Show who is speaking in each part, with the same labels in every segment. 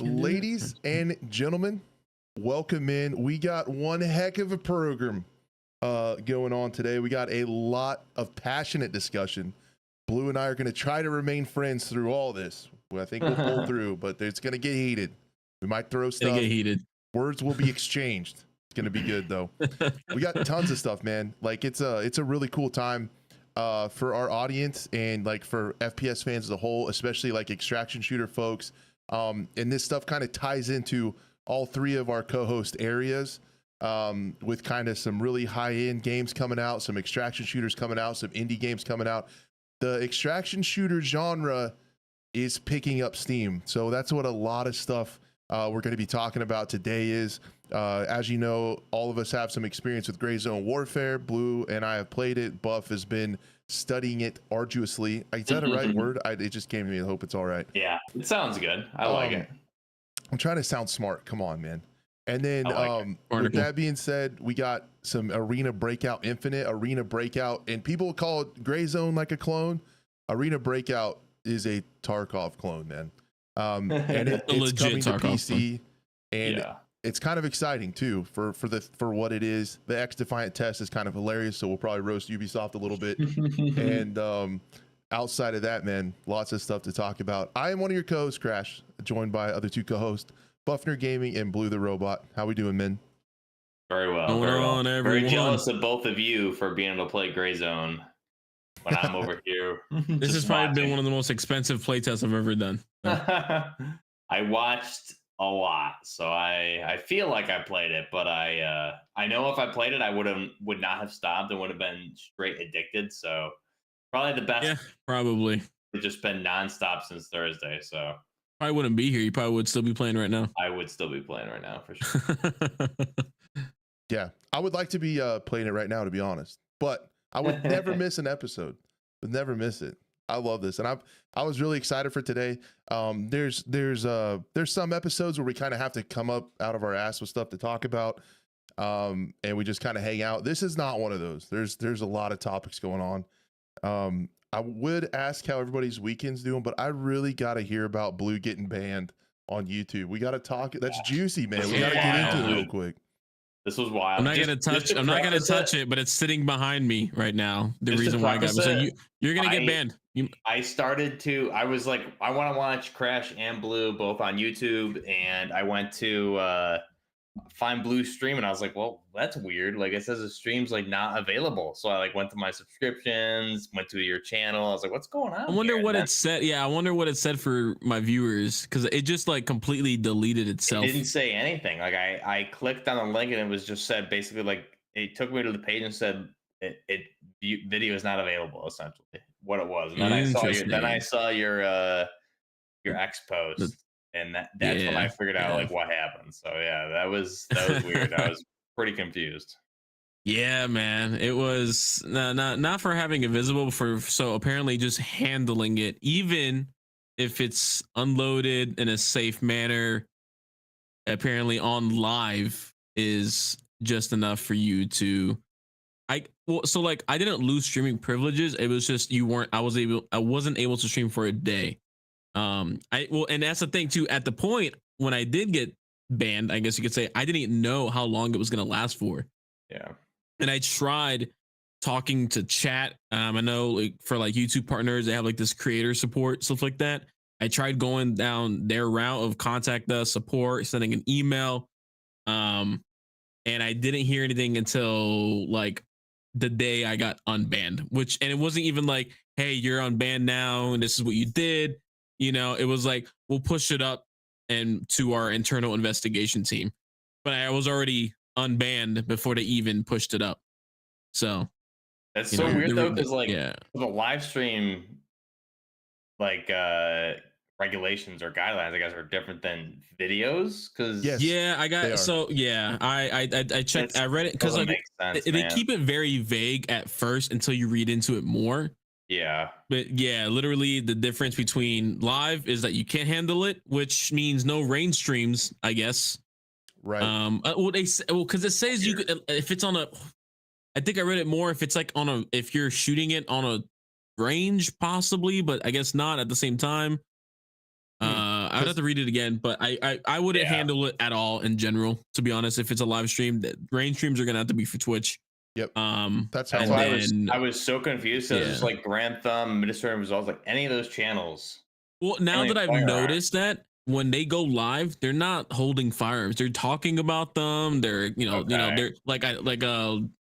Speaker 1: Ladies and gentlemen, welcome in. We got one heck of a program going on today. We got a lot of passionate discussion. Blue and I are going to try to remain friends through all this. I think we'll pull through, but it's going to get heated. We might throw stuff.
Speaker 2: Get heated.
Speaker 1: Words will be exchanged. It's going to be good though. We got tons of stuff, man. Like it's a really cool time for our audience and like for FPS fans as a whole, especially like extraction shooter folks. And this stuff kind of ties into all three of our co-host areas with kind of some really high-end games coming out, some extraction shooters coming out, some indie games coming out. The extraction shooter genre is picking up steam. So that's what a lot of stuff we're going to be talking about today is. As you know, all of us have some experience with Gray Zone Warfare. Blue and I have played it. Buff has been studying it arduously. Is that a right word? It just came to me. I hope it's all right.
Speaker 3: Yeah, it sounds good. I like it.
Speaker 1: I'm trying to sound smart. Come on, man. And then with that being said, we got some Arena Breakout Infinite, Arena Breakout, and people call it Gray Zone like a clone. Arena Breakout is a Tarkov clone, man. And it's coming to PC, and it's kind of exciting too for what it is. The Xdefiant test is kind of hilarious, so we'll probably roast Ubisoft a little bit. And outside of that, man, lots of stuff to talk about. I am one of your co-hosts, Crash, joined by other two co-hosts, Buffnerd Gaming and BlueTheRobot. How we doing, men?
Speaker 3: Very well. Very jealous of both of you for being able to play Gray Zone when I'm over here.
Speaker 2: This has probably been one of the most expensive playtests I've ever done.
Speaker 3: I watched a lot, so I feel like I played it, but I know if I played it, I would not have stopped and would have been straight addicted. So probably the best.
Speaker 2: Yeah, probably.
Speaker 3: It's just been nonstop since Thursday. So
Speaker 2: probably wouldn't be here. You probably would still be playing right now.
Speaker 3: I would still be playing right now for sure.
Speaker 1: Yeah, I would like to be playing it right now, to be honest, but I would never miss an episode. Would never miss it. I love this, and I was really excited for today. There's some episodes where we kind of have to come up out of our ass with stuff to talk about, and we just kind of hang out. This is not one of those. There's a lot of topics going on. I would ask how everybody's weekend's doing, but I really got to hear about Blue getting banned on YouTube. We got to talk. That's juicy, man. We got to get into it real quick.
Speaker 3: This was wild.
Speaker 2: I'm not gonna touch it, but it's sitting behind me right now. The reason why I got it. So you're gonna get banned.
Speaker 3: I was like, I want to watch Crash and Blue both on YouTube, and I went to find Blue stream, and I was like, well, that's weird. Like it says the stream's like not available. So I like went to my subscriptions, went to your channel. I was like, what's going on?
Speaker 2: I wonder what it said. Yeah, I wonder what it said for my viewers, because it just like completely deleted itself.
Speaker 3: It didn't say anything. Like I clicked on the link and it was just said basically like it took me to the page and said video is not available, essentially what it was. And then I saw your X post. And that's when I figured out like what happened. So yeah, that was weird. I was pretty confused.
Speaker 2: Yeah, man. It was not for having it visible, so apparently just handling it, even if it's unloaded in a safe manner, apparently on live is just enough for you to I didn't lose streaming privileges. It was just I wasn't able to stream for a day. And that's the thing too. At the point when I did get banned, I guess you could say, I didn't know how long it was going to last for.
Speaker 3: Yeah.
Speaker 2: And I tried talking to chat. I know like for like YouTube partners, they have like this creator support, stuff like that. I tried going down their route of contact us, support, sending an email. And I didn't hear anything until like the day I got unbanned, and it wasn't even like, hey, you're unbanned now and this is what you did. You know, it was like, we'll push it up and to our internal investigation team. But I was already unbanned before they even pushed it up. So
Speaker 3: that's so weird though, because like the live stream like regulations or guidelines, I guess, are different than videos. Because I checked. I read it because like they keep it very vague at first until you read into it more. Yeah.
Speaker 2: But yeah, literally the difference between live is that you can't handle it, which means no range streams, I guess.
Speaker 1: Right.
Speaker 2: Because it says you could, if it's on I think I read it more if it's like if you're shooting it on a range possibly, but I guess not at the same time. I would have to read it again, but I wouldn't handle it at all in general. To be honest, if it's a live stream, range streams are gonna have to be for Twitch.
Speaker 1: Yep.
Speaker 3: That's how I was so confused. So it was just like Grand Thumb, Administrative Results, like any of those channels.
Speaker 2: Well, now that I've noticed that when they go live, they're not holding firearms. They're talking about them. They're they're like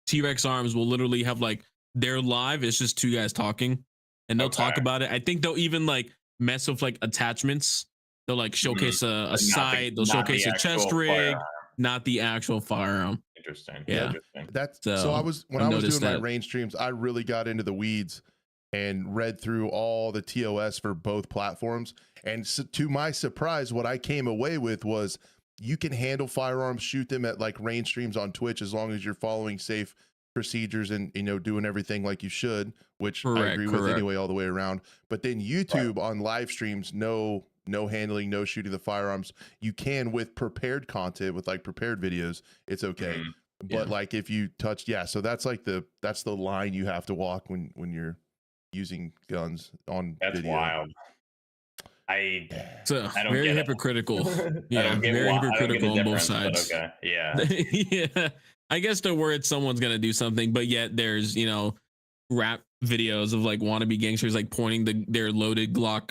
Speaker 2: T-Rex Arms will literally have like they're live. It's just two guys talking, and they'll talk about it. I think they'll even like mess with like attachments. They'll like showcase a sight. They'll showcase a chest rig, not the actual firearm.
Speaker 3: Interesting.
Speaker 2: Yeah.
Speaker 3: Interesting.
Speaker 1: That's so I was when I was doing my range streams, I really got into the weeds and read through all the TOS for both platforms. And so, to my surprise, what I came away with was you can handle firearms, shoot them at like range streams on Twitch as long as you're following safe procedures and doing everything like you should, which I agree with anyway all the way around. But then YouTube on live streams, no handling, no shooting the firearms. You can with prepared content, with like prepared videos, it's okay. But like if you touch, so that's like that's the line you have to walk when you're using guns on video.
Speaker 3: Wild. I don't
Speaker 2: very
Speaker 3: get
Speaker 2: hypocritical. Very hypocritical on both sides.
Speaker 3: Okay.
Speaker 2: Yeah. I guess they're worried someone's gonna do something, but yet there's rap videos of like wannabe gangsters like pointing their loaded Glock,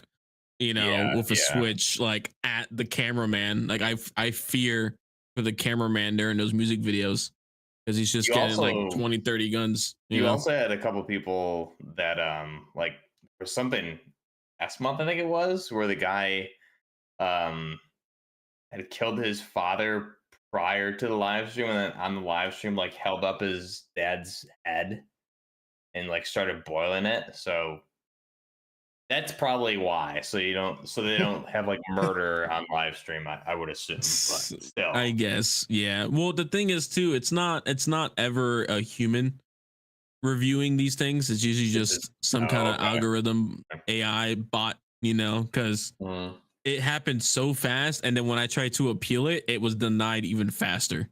Speaker 2: with a switch like at the cameraman. Like I fear for the cameraman during those music videos because he's just getting like 20, 30 guns.
Speaker 3: You also had a couple people that like for something last month, I think it was, where the guy had killed his father prior to the live stream, and then on the live stream like held up his dad's head and like started boiling it. So that's probably why. So they don't have like murder on live stream, I would assume. But still.
Speaker 2: I guess. Yeah. Well, the thing is too, it's not ever a human reviewing these things. It's usually just some kind of algorithm AI bot, because it happened so fast. And then when I tried to appeal it, it was denied even faster.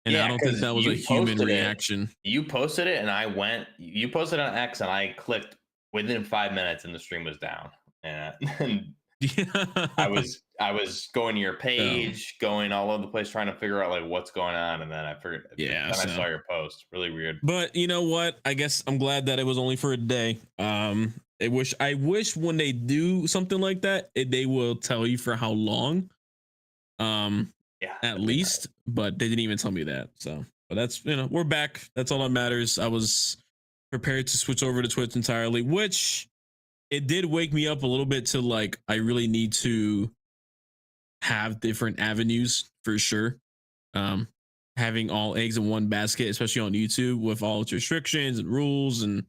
Speaker 2: And I don't think that was a human reaction.
Speaker 3: You posted it and you posted on X and I clicked within 5 minutes and the stream was down. And I was going to your page, going all over the place, trying to figure out like what's going on. And then I figured, I saw your post. Really weird.
Speaker 2: But you know what? I guess I'm glad that it was only for a day. I wish when they do something like that, they will tell you for how long. At least, but they didn't even tell me that. So, but that's we're back. That's all that matters. I was prepared to switch over to Twitch entirely, which it did wake me up a little bit to like I really need to have different avenues for sure. Having all eggs in one basket, especially on YouTube with all its restrictions and rules, and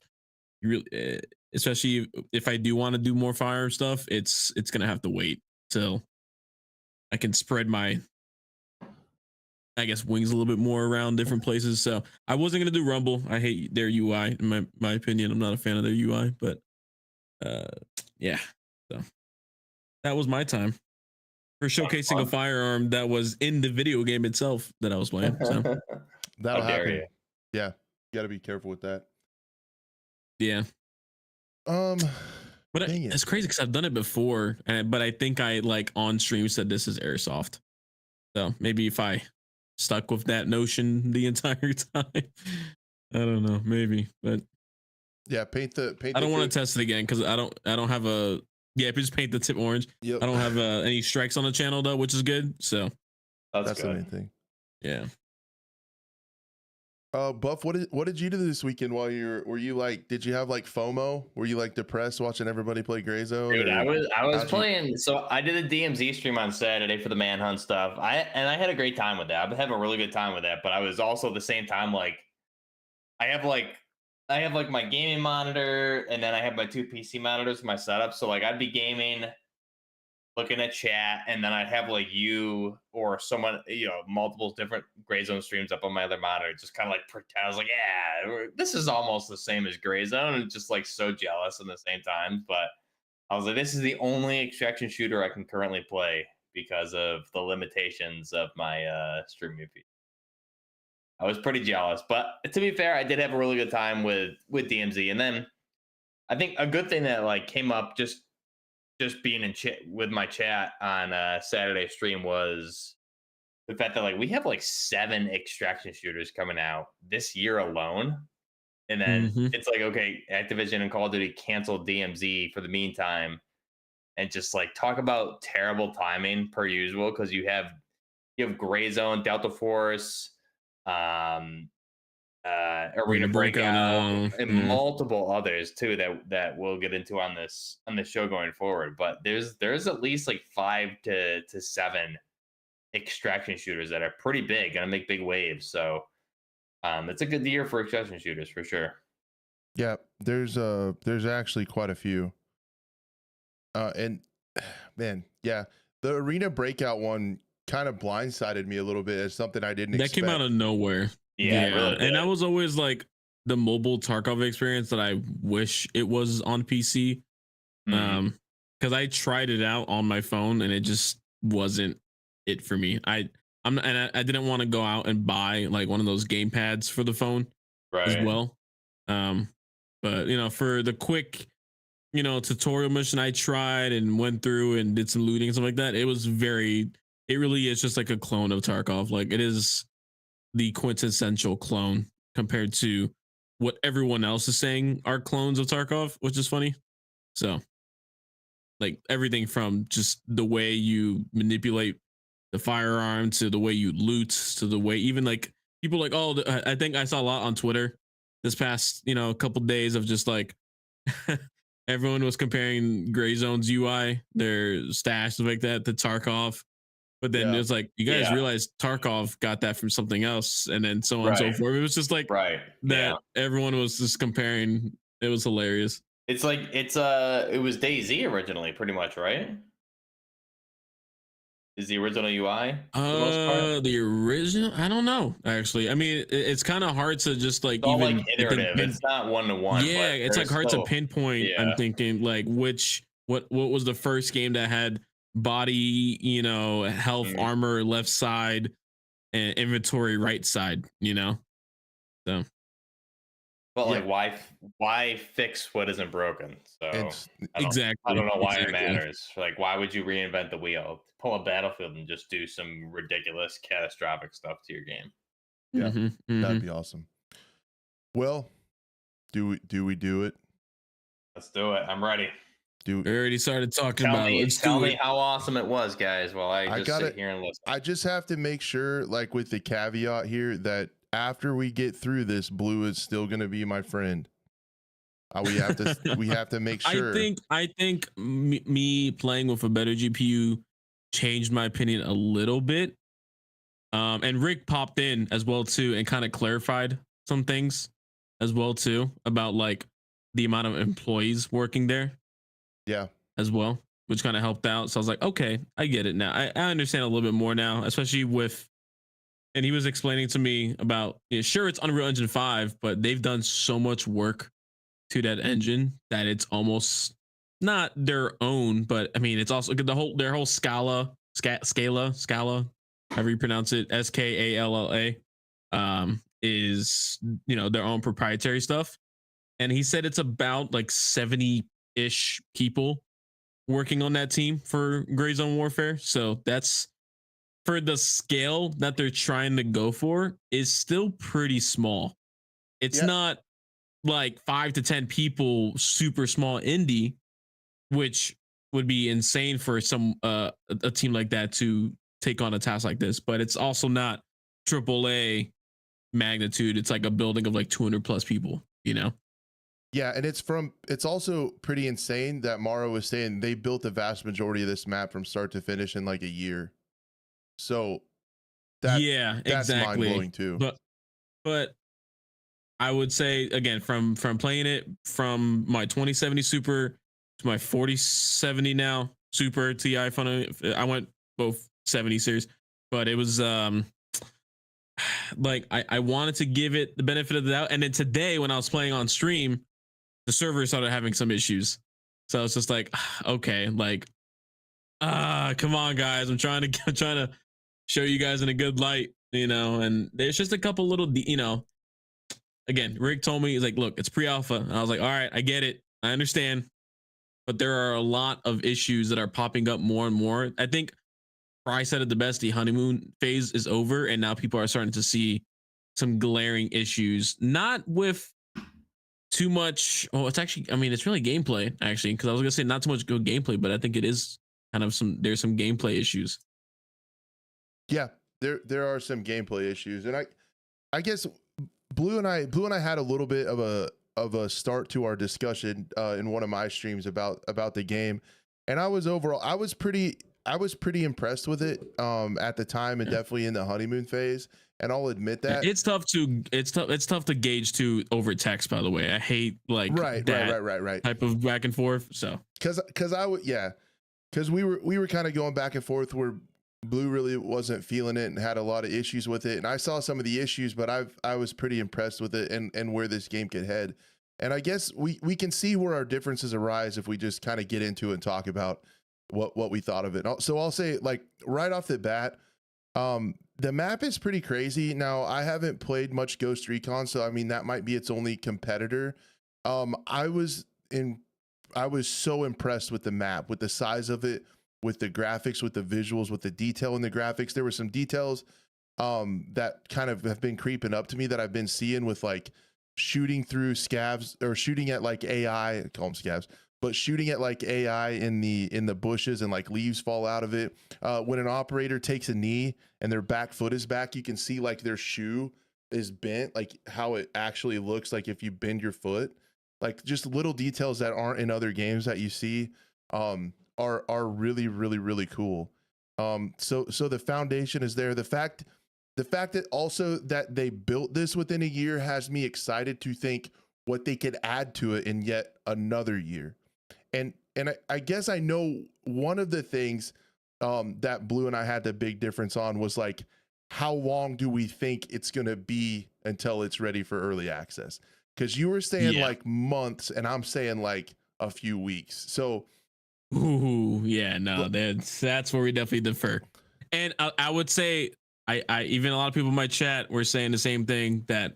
Speaker 2: you really, especially if I do want to do more fire stuff, it's gonna have to wait till I can spread my wings a little bit more around different places. So I wasn't gonna do Rumble. I hate their UI. In my opinion, I'm not a fan of their UI. But so that was my time for showcasing a firearm that was in the video game itself that I was playing. So
Speaker 1: that'll happen. Yeah, you got to be careful with that.
Speaker 2: Yeah. But it's crazy because I've done it before, but I think I like on stream said this is airsoft. So maybe if I stuck with that notion the entire time, I don't know, maybe. But
Speaker 1: yeah, paint.
Speaker 2: I don't want to test it again because I don't have a just paint the tip orange. Yep. I don't have any strikes on the channel though, which is good. So
Speaker 1: that's the main thing.
Speaker 2: Yeah.
Speaker 1: Buff, what did you do this weekend while were you like, did you have like FOMO? Were you like depressed watching everybody play Gray Zone?
Speaker 3: Dude, I was playing. So I did a DMZ stream on Saturday for the Manhunt stuff. I had a great time with that. I have a really good time with that. But I was also at the same time like, I have like my gaming monitor, and then I have my two PC monitors, my setup. So like I'd be gaming, looking at chat, and then I'd have like you or someone, multiple different Gray Zone streams up on my other monitor, just kind of like pretend. I was like, yeah, this is almost the same as Gray Zone, and just like so jealous at the same time. But I was like, this is the only extraction shooter I can currently play because of the limitations of my streaming feed. I was pretty jealous, but to be fair, I did have a really good time with DMZ. And then I think a good thing that like came up just just being in chat with my chat on Saturday stream was the fact that like we have like 7 extraction shooters coming out this year alone. And then
Speaker 2: Mm-hmm.
Speaker 3: it's like, okay, Activision and Call of Duty canceled DMZ for the meantime, and just like talk about terrible timing per usual, because you have Gray Zone, Delta Force, um, Arena
Speaker 2: Breakout
Speaker 3: Breakout,
Speaker 2: now.
Speaker 3: and
Speaker 2: Yeah.
Speaker 3: multiple others too that we'll get into on this show going forward. But there's at least like 5 to 7 extraction shooters that are pretty big, gonna make big waves. So it's a good year for extraction shooters for sure.
Speaker 1: Yeah, there's actually quite a few. And man, yeah, the Arena Breakout one kind of blindsided me a little bit as something I didn't
Speaker 2: That
Speaker 1: expect.
Speaker 2: came out of nowhere.
Speaker 3: Yeah, it really did.
Speaker 2: And I was always like the mobile Tarkov experience that I wish it was on PC. Because I tried it out on my phone and it just wasn't it for me. I didn't want to go out and buy like one of those game pads for the phone as well. But you know, for the quick, you know, tutorial mission I tried and went through and did some looting and stuff like that, it really is just like a clone of Tarkov. Like it is the quintessential clone compared to what everyone else is saying are clones of Tarkov, which is funny. So like everything from just the way you manipulate the firearm to the way you loot to the way even like people like, oh, I think I saw a lot on Twitter this past, you know, a couple days of just like everyone was comparing Gray Zone's UI, their stash, stuff like that, to Tarkov. But then it's like, you guys realize Tarkov got that from something else, and then so on and so forth. It was just like that everyone was just comparing. It was hilarious.
Speaker 3: It's like it was DayZ originally, pretty much, right? Is the original UI for the most part?
Speaker 2: The original, I don't know. Actually, I mean, it's kind of hard to just like
Speaker 3: it's
Speaker 2: even
Speaker 3: like iterative. It's not one-to-one.
Speaker 2: Yeah, it's like hard to pinpoint. I'm thinking like what was the first game that had body, you know, health, armor left side, and inventory right side, you know. So,
Speaker 3: but like, why fix what isn't broken? So I don't know why it matters. Like, why would you reinvent the wheel? Pull a Battlefield and just do some ridiculous, catastrophic stuff to your game.
Speaker 1: Yeah, that'd be awesome. Well, do we do it?
Speaker 3: Let's do it. I'm ready.
Speaker 2: We already started talking about it.
Speaker 3: Tell me how awesome it was, guys, while I just sit here and listen.
Speaker 1: I just have to make sure, like with the caveat here, that after we get through this, Blue is still going to be my friend. We have to make sure.
Speaker 2: I think me playing with a better GPU changed my opinion a little bit. And Rick popped in as well too and kind of clarified some things as well too about like the amount of employees working there.
Speaker 1: Yeah.
Speaker 2: As well, which kind of helped out. So I was like, okay, I get it now. I understand a little bit more now, especially with, and he was explaining to me about, sure, it's Unreal Engine 5, but they've done so much work to that engine that it's almost not their own, but I mean, it's also their whole Scala, however you pronounce it, Skalla, is, you know, their own proprietary stuff. And he said it's about like 70-ish people working on that team for Gray Zone Warfare. So that's, for the scale that they're trying to go for, is still pretty small. It's not like 5 to 10 people, super small indie, which would be insane for some a team like that to take on a task like this. But it's also not AAA magnitude. It's like a building of like 200 plus people, you know.
Speaker 1: Yeah, and it's also pretty insane that Mara was saying they built the vast majority of this map from start to finish in like a year. So that's
Speaker 2: exactly.
Speaker 1: mind-blowing too.
Speaker 2: But I would say again, from playing it from my 2070 Super to my 4070 now Super Ti, I went both 70 series, but it was like I wanted to give it the benefit of the doubt. And then today when I was playing on stream, the server started having some issues. So it's just like, okay, like, come on, guys. I'm trying to show you guys in a good light, you know, and there's just a couple little, you know, again, Rick told me, he's like, look, it's pre-alpha. And I was like, all right, I get it. I understand. but there are a lot of issues that are popping up more and more. I think Fry said it the best: the honeymoon phase is over, and now people are starting to see some glaring issues. Not with too much. Oh, it's actually, I mean, it's really gameplay actually, because I was gonna say not too much good gameplay, but I think it is kind of there's some gameplay issues.
Speaker 1: Yeah, there are some gameplay issues, and I guess Blue and I had a little bit of a start to our discussion in one of my streams about the game, and I was pretty impressed with it at the time, and definitely in the honeymoon phase. And I'll admit that
Speaker 2: it's tough to gauge too over text. By the way, I hate like
Speaker 1: right
Speaker 2: type of back and forth. So
Speaker 1: because we were kind of going back and forth where Blue really wasn't feeling it and had a lot of issues with it, and I saw some of the issues, but I was pretty impressed with it and where this game could head. And I guess we can see where our differences arise if we just kind of get into it and talk about what we thought of it. So I'll say, like, right off the bat, the map is pretty crazy. Now, I haven't played much Ghost Recon, so I mean that might be its only competitor. I was so impressed with the map, with the size of it, with the graphics, with the visuals, with the detail in the graphics. There were some details that kind of have been creeping up to me that I've been seeing with like shooting through scavs, or shooting at like AI, I call them scavs, but shooting at like AI in the bushes and like leaves fall out of it. When an operator takes a knee and their back foot is back, you can see like their shoe is bent, like how it actually looks like if you bend your foot. Like just little details that aren't in other games that you see are really cool. So the foundation is there. The fact that also that they built this within a year has me excited to think what they could add to it in yet another year. And I guess I know one of the things that Blue and I had the big difference on was like, how long do we think it's going to be until it's ready for early access? Because you were saying like months, and I'm saying like a few weeks. So,
Speaker 2: ooh, yeah, no, that's where we definitely differ. And I would say, I even a lot of people in my chat were saying the same thing, that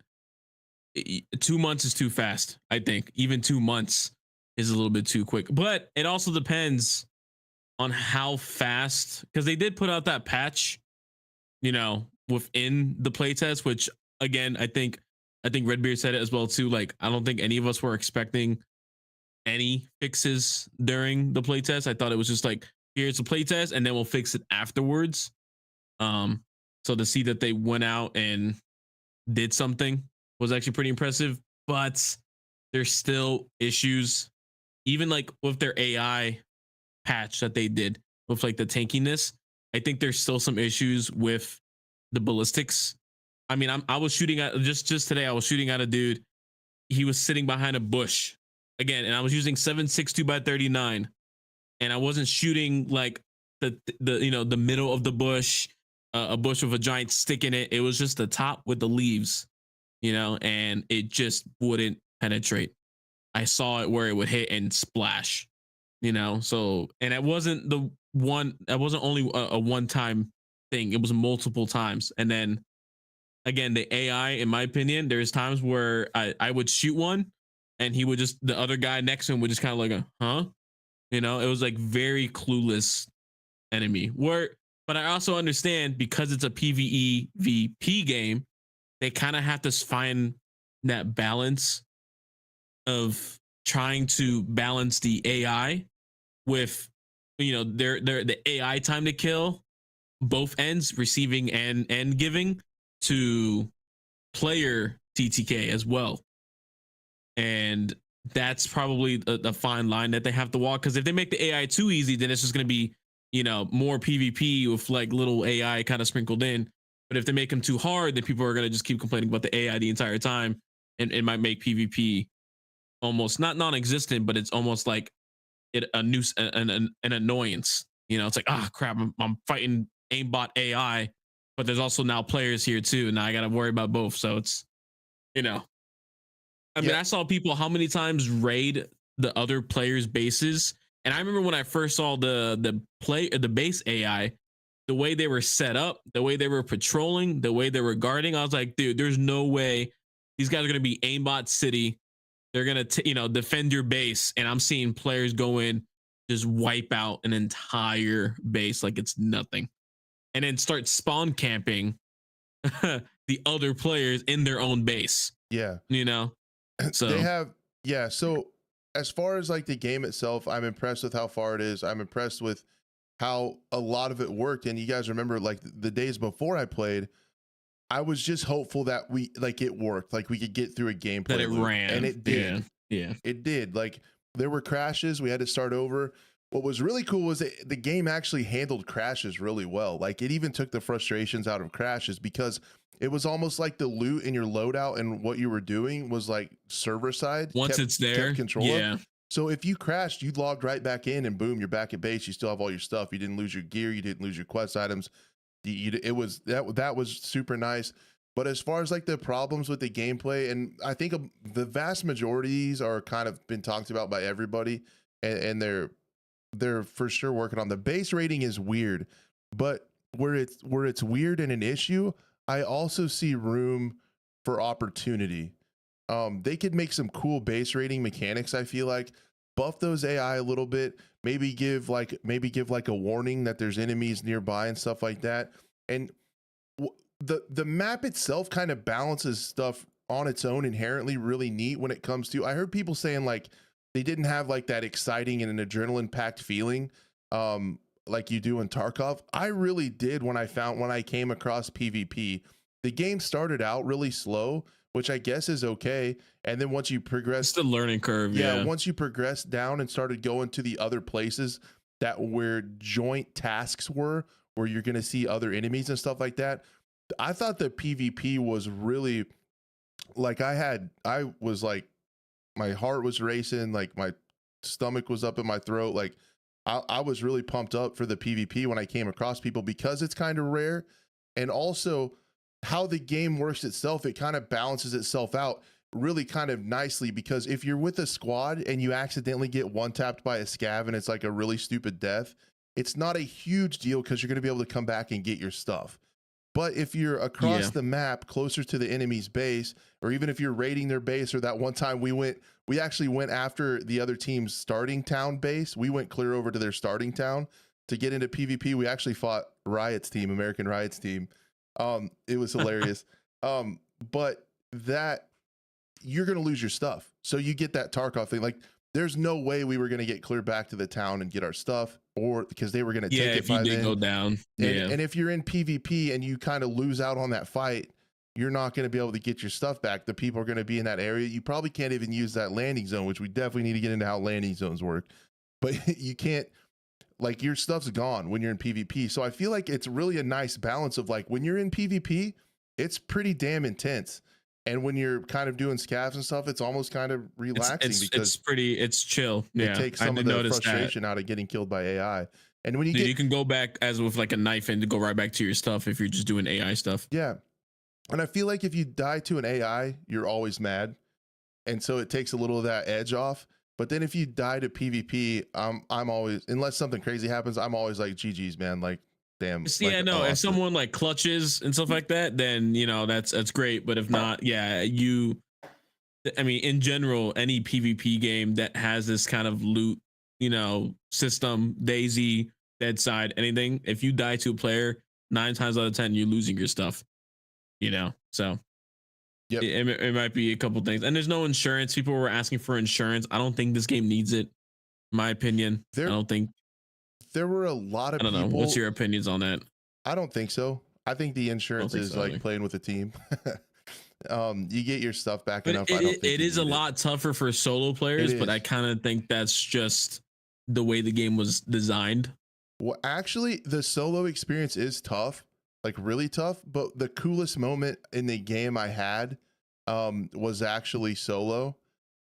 Speaker 2: 2 months is too fast. I think even 2 months is a little bit too quick, but it also depends on how fast, because they did put out that patch, you know, within the playtest, which again, I think Redbeard said it as well too. Like, I don't think any of us were expecting any fixes during the playtest. I thought it was just like, here's a playtest and then we'll fix it afterwards. So to see that they went out and did something was actually pretty impressive, but there's still issues, even like with their AI patch that they did with like the tankiness. I think there's still some issues with the ballistics. I mean, I was shooting at just today. I was shooting at a dude. He was sitting behind a bush again, and I was using 7.62x39, and I wasn't shooting like the you know, the middle of the bush, a bush with a giant stick in it. It was just the top with the leaves, you know, and it just wouldn't penetrate. I saw it where it would hit and splash, you know. So, and it wasn't only a one-time thing. It was multiple times. And then again, the AI, in my opinion, there's times where I would shoot one and he would just, the other guy next to him would just kind of like, huh? You know, it was like very clueless enemy. But I also understand, because it's a PvE VP game, they kind of have to find that balance of trying to balance the AI with, you know, the AI time to kill, both ends, receiving and giving, to player TTK as well. And that's probably a fine line that they have to walk, because if they make the AI too easy, then it's just going to be, you know, more PvP with like little AI kind of sprinkled in. But if they make them too hard, then people are going to just keep complaining about the AI the entire time, and it might make PvP almost not non-existent, but it's almost like an annoyance. You know, it's like, ah, crap, I'm fighting aimbot AI, but there's also now players here too, and now I got to worry about both. So it's, you know, I mean, I saw people how many times raid the other players' bases, and I remember when I first saw the base AI, the way they were set up, the way they were patrolling, the way they were guarding, I was like, dude, there's no way these guys are gonna be aimbot city they're gonna defend your base, and I'm seeing players go in, just wipe out an entire base like it's nothing, and then start spawn camping the other players in their own base.
Speaker 1: Yeah.
Speaker 2: So
Speaker 1: they have, yeah. So as far as like the game itself, I'm impressed with how far it is. I'm impressed with how a lot of it worked. And you guys remember like the days before I played, I was just hopeful that it worked, like we could get through a gameplay
Speaker 2: that it
Speaker 1: loop.
Speaker 2: ran,
Speaker 1: and it did.
Speaker 2: Yeah,
Speaker 1: it did. Like there were crashes, we had to start over. What was really cool was that the game actually handled crashes really well. Like it even took the frustrations out of crashes, because it was almost like the loot in your loadout and what you were doing was like server side.
Speaker 2: Once it's there,
Speaker 1: kept control
Speaker 2: yeah.
Speaker 1: of. So if you crashed, you logged right back in and boom, you're back at base. You still have all your stuff. You didn't lose your gear. You didn't lose your quest items. It was that was super nice. But as far as like the problems with the gameplay, and I think the vast majorities are kind of been talked about by everybody, and they're for sure working on. The base rating is weird, but where it's weird and an issue, I also see room for opportunity. They could make some cool base rating mechanics. I feel like buff those AI a little bit, maybe give like a warning that there's enemies nearby and stuff like that. And the map itself kind of balances stuff on its own inherently really neat when it comes to, I heard people saying like they didn't have like that exciting and an adrenaline packed feeling like you do in Tarkov. I really did when I came across PvP. The game started out really slow, which I guess is okay. And then once you progress,
Speaker 2: it's the learning curve.
Speaker 1: Yeah. Once you progress down and started going to the other places where joint tasks were, where you're going to see other enemies and stuff like that. I thought the PvP was really like, I was like, my heart was racing, like my stomach was up in my throat. Like I was really pumped up for the PvP when I came across people, because it's kind of rare. And also how the game works itself, it kind of balances itself out really kind of nicely, because if you're with a squad and you accidentally get one tapped by a scav and it's like a really stupid death, it's not a huge deal because you're going to be able to come back and get your stuff. But if you're across the map closer to the enemy's base, or even if you're raiding their base, or that one time we actually went after the other team's starting town base. We went clear over to their starting town to get into PvP. We actually fought American Riot's team. It was hilarious. But that you're going to lose your stuff. So you get that Tarkov thing. Like there's no way we were going to get clear back to the town and get our stuff, or because they were going to take it
Speaker 2: if you did go down.
Speaker 1: And if you're in PvP and you kind of lose out on that fight, you're not going to be able to get your stuff back. The people are going to be in that area. You probably can't even use that landing zone, which we definitely need to get into how landing zones work. But you can't, like your stuff's gone when you're in PvP. So I feel like it's really a nice balance of like when you're in PvP, it's pretty damn intense. And when you're kind of doing scavs and stuff, it's almost kind of relaxing because
Speaker 2: it's chill.
Speaker 1: It takes some of the frustration out of getting killed by AI. And when you
Speaker 2: can go back as with like a knife and go right back to your stuff if you're just doing AI stuff.
Speaker 1: Yeah. And I feel like if you die to an AI, you're always mad. And so it takes a little of that edge off. But then if you die to PvP, I'm always, unless something crazy happens, I'm always like, GG's, man. Like, damn.
Speaker 2: Yeah, no, if someone like clutches and stuff like that, then, that's great. But if not, in general, any PvP game that has this kind of loot, system, Daisy, Deadside, anything, if you die to a player, 9 times out of 10, you're losing your stuff, so
Speaker 1: yep.
Speaker 2: It might be a couple things. And there's no insurance. People were asking for insurance. I don't think this game needs it, in my opinion. I don't think.
Speaker 1: There were a lot of people.
Speaker 2: I don't know. What's your opinions on that?
Speaker 1: I don't think so. I think the insurance is like playing with a team. You get your stuff back enough.
Speaker 2: It is a lot tougher for solo players, but I kind of think that's just the way the game was designed.
Speaker 1: Well, actually, the solo experience is tough, like really tough. But the coolest moment in the game I had was actually solo.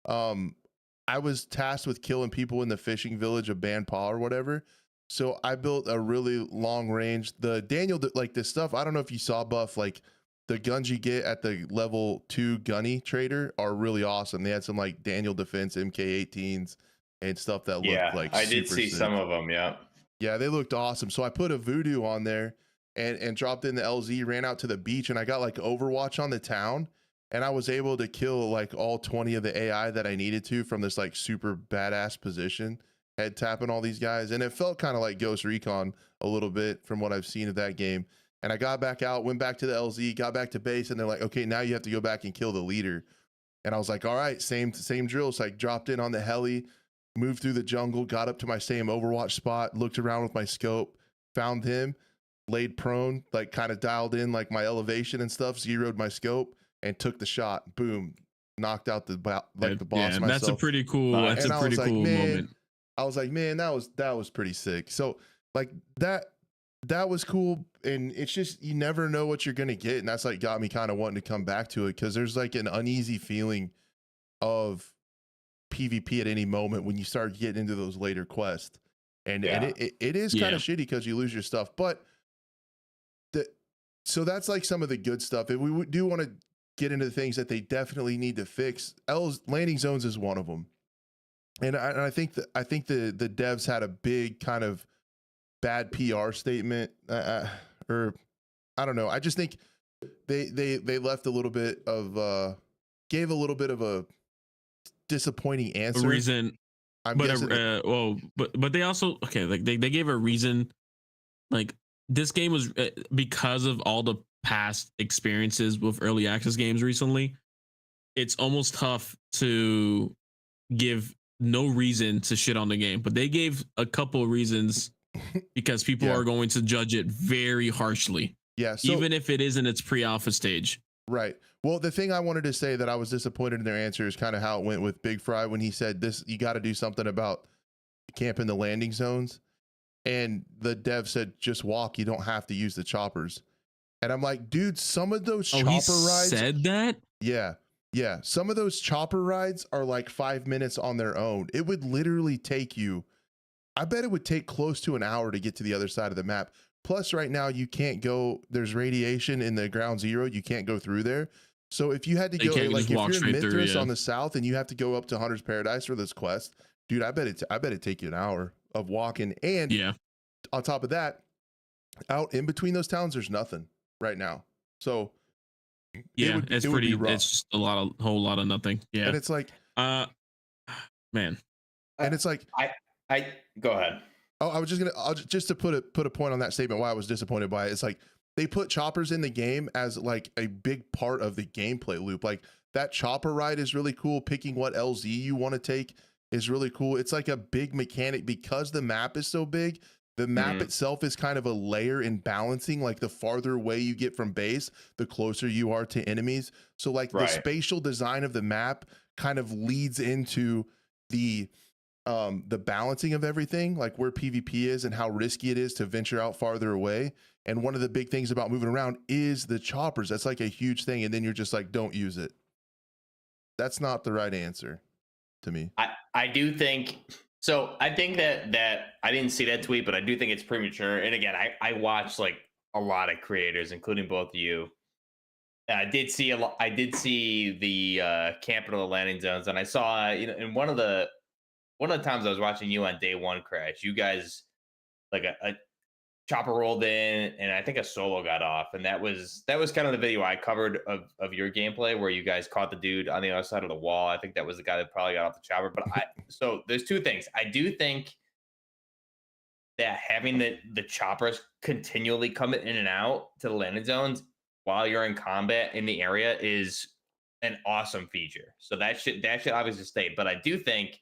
Speaker 1: I was tasked with killing people in the fishing village of Ban Pa or whatever. So I built a really long range. The Daniel, like this stuff, I don't know if you saw, Buff, like the guns you get at the level 2 gunny trader are really awesome. They had some like Daniel Defense MK18s and stuff that looked like
Speaker 3: I did see
Speaker 1: sick.
Speaker 3: some of them.
Speaker 1: Yeah, they looked awesome. So I put a voodoo on there and dropped in the LZ, ran out to the beach, and I got like Overwatch on the town. and I was able to kill like all 20 of the AI that I needed to from this like super badass position, head tapping all these guys. And it felt kind of like Ghost Recon a little bit from what I've seen of that game. And I got back out, went back to the LZ, got back to base, and they're like, okay, now you have to go back and kill the leader. And I was like, all right, same drill. So I dropped in on the heli, moved through the jungle, got up to my same Overwatch spot, looked around with my scope, found him, laid prone, like kind of dialed in like my elevation and stuff, zeroed my scope, and took the shot. Boom, knocked out the boss.
Speaker 2: Yeah,
Speaker 1: myself.
Speaker 2: that's a pretty cool. That's a pretty cool moment.
Speaker 1: I was like, man, that was pretty sick. So like that was cool. And it's just, you never know what you're gonna get, and that's like got me kind of wanting to come back to it, because there's like an uneasy feeling of PvP at any moment when you start getting into those later quests, and it is kind of shitty because you lose your stuff. But so that's like some of the good stuff. If we do want to get into the things that they definitely need to fix, landing zones is one of them. And I think the devs had a big kind of bad PR statement, or I don't know. I just think they left a little bit of gave a little bit of a disappointing answer.
Speaker 2: A reason, but they also like they gave a reason. Like, this game was because of all the past experiences with early access games recently. It's almost tough to give no reason to shit on the game, but they gave a couple of reasons because people are going to judge it very harshly.
Speaker 1: Yeah, so,
Speaker 2: even if it is in its pre-alpha stage.
Speaker 1: Right. Well, the thing I wanted to say that I was disappointed in their answer is kind of how it went with Big Fry when he said this: you got to do something about camping the landing zones. And the dev said, just walk. You don't have to use the choppers. And I'm like, dude, some of those chopper rides
Speaker 2: said that?
Speaker 1: Yeah. Yeah. Some of those chopper rides are like 5 minutes on their own. It would literally take you, I bet it would take close to an hour to get to the other side of the map. Plus right now you can't go, there's radiation in the ground zero. You can't go through there. So if you had to go, like if you're in Mithras on the south and you have to go up to Hunter's Paradise for this quest, dude, I bet it take you an hour of walking. And on top of that, out in between those towns, there's nothing right now. So
Speaker 2: it's pretty rough. It's just a whole lot of nothing. Yeah.
Speaker 1: And it's like,
Speaker 2: man.
Speaker 1: And it's like,
Speaker 3: I go ahead.
Speaker 1: Oh, I was just gonna, just to put a point on that statement, why I was disappointed by it. It's like they put choppers in the game as like a big part of the gameplay loop. Like that chopper ride is really cool. Picking what LZ you want to take is really cool. It's like a big mechanic because the map is so big. The map itself is kind of a layer in balancing. Like the farther away you get from base, the closer you are to enemies. So like the spatial design of the map kind of leads into the balancing of everything, like where PvP is and how risky it is to venture out farther away. And one of the big things about moving around is the choppers. That's like a huge thing. And then you're just like, don't use it. That's not the right answer to me.
Speaker 3: I do think so. I think that I didn't see that tweet, but I do think it's premature. And again, I watched like a lot of creators, including both of you. I did see the camping of the landing zones, and I saw in one of the times I was watching you on day one, Crash, you guys like a chopper rolled in, and I think a solo got off, and that was kind of the video I covered of your gameplay where you guys caught the dude on the other side of the wall. I think that was the guy that probably got off the chopper. But so there's two things. I do think that having the choppers continually coming in and out to the landing zones while you're in combat in the area is an awesome feature. So that should obviously stay. But I do think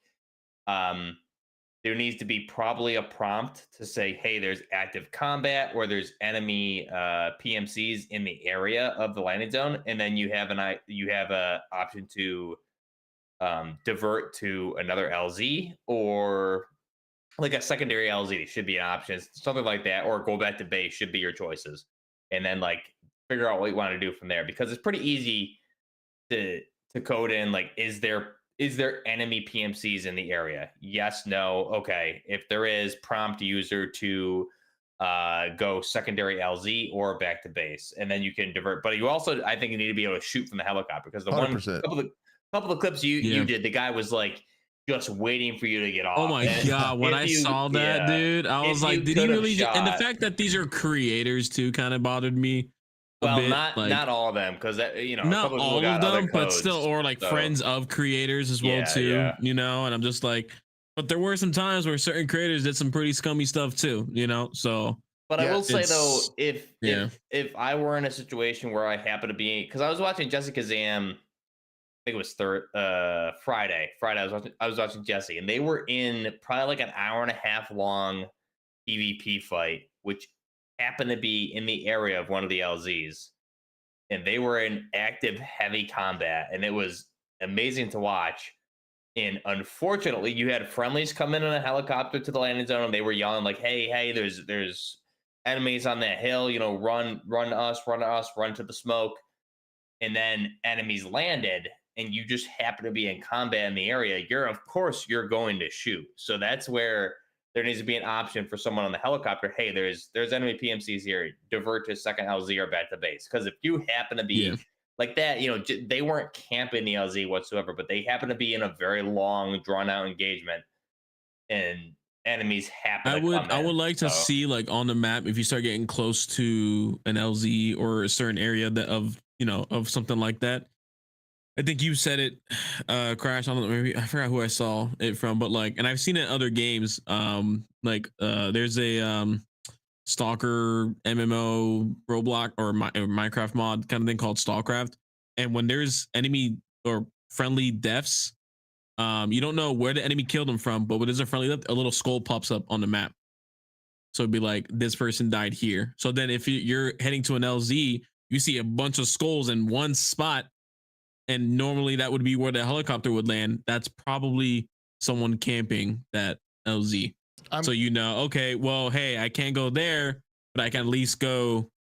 Speaker 3: there needs to be probably a prompt to say, hey, there's active combat or there's enemy PMCs in the area of the landing zone, and then you have a option to divert to another LZ, or like a secondary LZ should be an option, something like that, or go back to base should be your choices, and then like figure out what you want to do from there, because it's pretty easy to code in like, is there enemy PMCs in the area? Yes, no, okay. If there is, prompt user to go secondary LZ or back to base, and then you can divert. But you also, I think, you need to be able to shoot from the helicopter, because the 100%. couple of clips you did, the guy was like just waiting for you to get off.
Speaker 2: Oh my god! When I saw that, dude, I was like, did he really? And the fact that these are creators too kind of bothered me. a
Speaker 3: Well,
Speaker 2: bit,
Speaker 3: not
Speaker 2: like
Speaker 3: all of them, because a
Speaker 2: not
Speaker 3: couple of people
Speaker 2: all of
Speaker 3: got other
Speaker 2: them, but still,
Speaker 3: codes.
Speaker 2: or like
Speaker 3: So
Speaker 2: friends of creators as well
Speaker 3: yeah,
Speaker 2: too,
Speaker 3: yeah.
Speaker 2: you know. And I'm just like, but there were some times where certain creators did some pretty scummy stuff too, you know. So
Speaker 3: But I
Speaker 1: Yeah,
Speaker 3: will say
Speaker 2: it's
Speaker 3: though, if
Speaker 2: yeah.
Speaker 3: I were in a situation where I happen to be, because I was watching Jessica Zam, I think it was Friday. I was watching Jesse, and they were in probably like an hour and a half long PvP fight, which happened to be in the area of one of the LZs, and they were in active heavy combat, and it was amazing to watch. And unfortunately, you had friendlies come in a helicopter to the landing zone, and they were yelling like, "Hey, hey, there's enemies on that hill. You know, run to us, run to us, run to the smoke." And then enemies landed, and you just happen to be in combat in the area. Of course, you're going to shoot. So that's where there needs to be an option for someone on the helicopter. Hey, there's enemy PMCs here. Divert to second LZ or back to base. Because if you happen to
Speaker 2: Yeah.
Speaker 3: be like that, they weren't camping the LZ whatsoever, but they happen to be in a very long, drawn out engagement, and enemies happen to come
Speaker 2: I
Speaker 3: in.
Speaker 2: would like to
Speaker 3: So
Speaker 2: see like on the map if you start getting close to an LZ or a certain area that of of something like that. I think you said it, Crash. I don't know, maybe I forgot who I saw it from, but like, and I've seen it in other games. Like there's a Stalker MMO Roblox or Minecraft mod kind of thing called Stalkcraft, and when there's enemy or friendly deaths, you don't know where the enemy killed them from, but when there's a friendly death, a little skull pops up on the map. So it'd be like this person died here. So then if you're heading to an LZ, you see a bunch of skulls in one spot, and normally that would be where the helicopter would land. That's probably someone camping that LZ.
Speaker 1: I'm
Speaker 2: So okay, well, hey, I can't go there, but I can at least go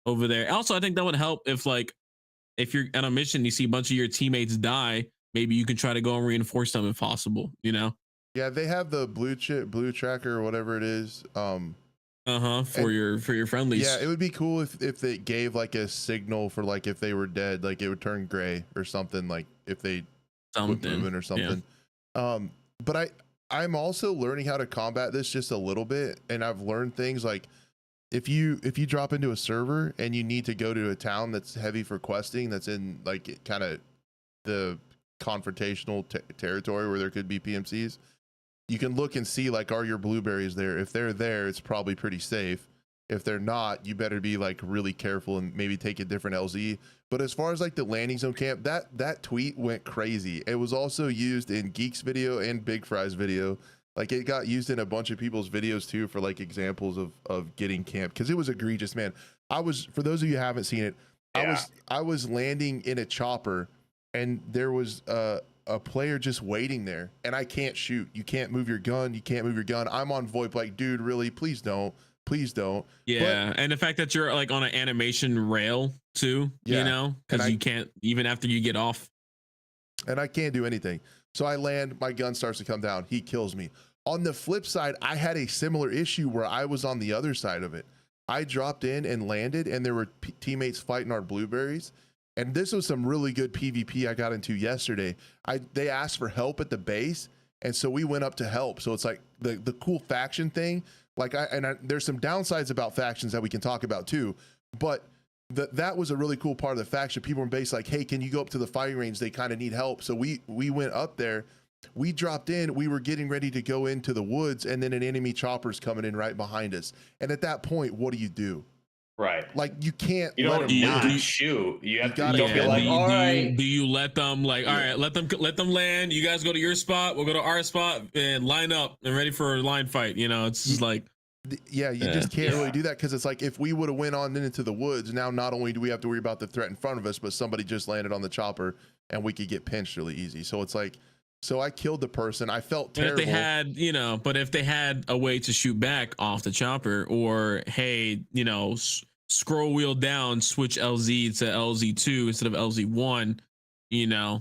Speaker 2: over there. Also, I think that would help if you're on a mission, you see a bunch of your teammates die, maybe you can try to go and reinforce them if possible,
Speaker 1: yeah, they have the blue tracker or whatever it is.
Speaker 2: For
Speaker 1: And
Speaker 2: your
Speaker 1: yeah, it
Speaker 2: friendlies.
Speaker 1: would be cool if they gave like a signal for like if they were dead, like it would turn gray or something, like if they quit
Speaker 2: Something.
Speaker 1: moving or
Speaker 2: Yeah.
Speaker 1: something. But I'm also learning how to combat this just a little bit, and I've learned things like if you drop into a server and you need to go to a town that's heavy for questing, that's in like kind of the confrontational territory where there could be PMCs, you can look and see like, are your blueberries there? If they're there, it's probably pretty safe. If they're not, you better be like really careful and maybe take a different LZ. But as far as like the landing zone camp, that tweet went crazy. It was also used in Geek's video and Big Fry's video. Like it got used in a bunch of people's videos too for like examples of getting camped, because it was egregious, man. For those of you who haven't seen it,
Speaker 3: yeah.
Speaker 1: I was landing in a chopper, and there was a player just waiting there, and I can't shoot. You can't move your gun. You can't move your gun. I'm on VoIP like, dude, really, please don't. Please don't.
Speaker 2: Yeah, and the fact that you're like on an animation rail too,
Speaker 1: Yeah.
Speaker 2: because you can't even after you get off.
Speaker 1: And I can't do anything. So I land, my gun starts to come down. He kills me. On the flip side, I had a similar issue where I was on the other side of it. I dropped in and landed, and there were teammates fighting our blueberries. And this was some really good PvP I got into yesterday. They asked for help at the base, and so we went up to help. So it's like the cool faction thing. Like there's some downsides about factions that we can talk about too, but that was a really cool part of the faction. People in base like, hey, can you go up to the firing range? They kind of need help. So we went up there. We dropped in. We were getting ready to go into the woods, and then an enemy chopper's coming in right behind us. And at that point, what do?
Speaker 3: Right.
Speaker 1: Like you can't.
Speaker 3: You don't
Speaker 1: let
Speaker 3: not shoot. You have to
Speaker 1: gotta
Speaker 3: don't be
Speaker 1: kill
Speaker 3: like,
Speaker 1: them.
Speaker 3: all right.
Speaker 2: Do you let them like, all right, let them land. You guys go to your spot. We'll go to our spot and line up and ready for a line fight. It's just like.
Speaker 1: Yeah, you just can't really do that, because it's like if we would have went on into the woods, now not only do we have to worry about the threat in front of us, but somebody just landed on the chopper and we could get pinched really easy. So it's like, so I killed the person. I felt terrible.
Speaker 2: But if they had a way to shoot back off the chopper, or hey, scroll wheel down, switch LZ to LZ2 instead of LZ1,
Speaker 1: yeah,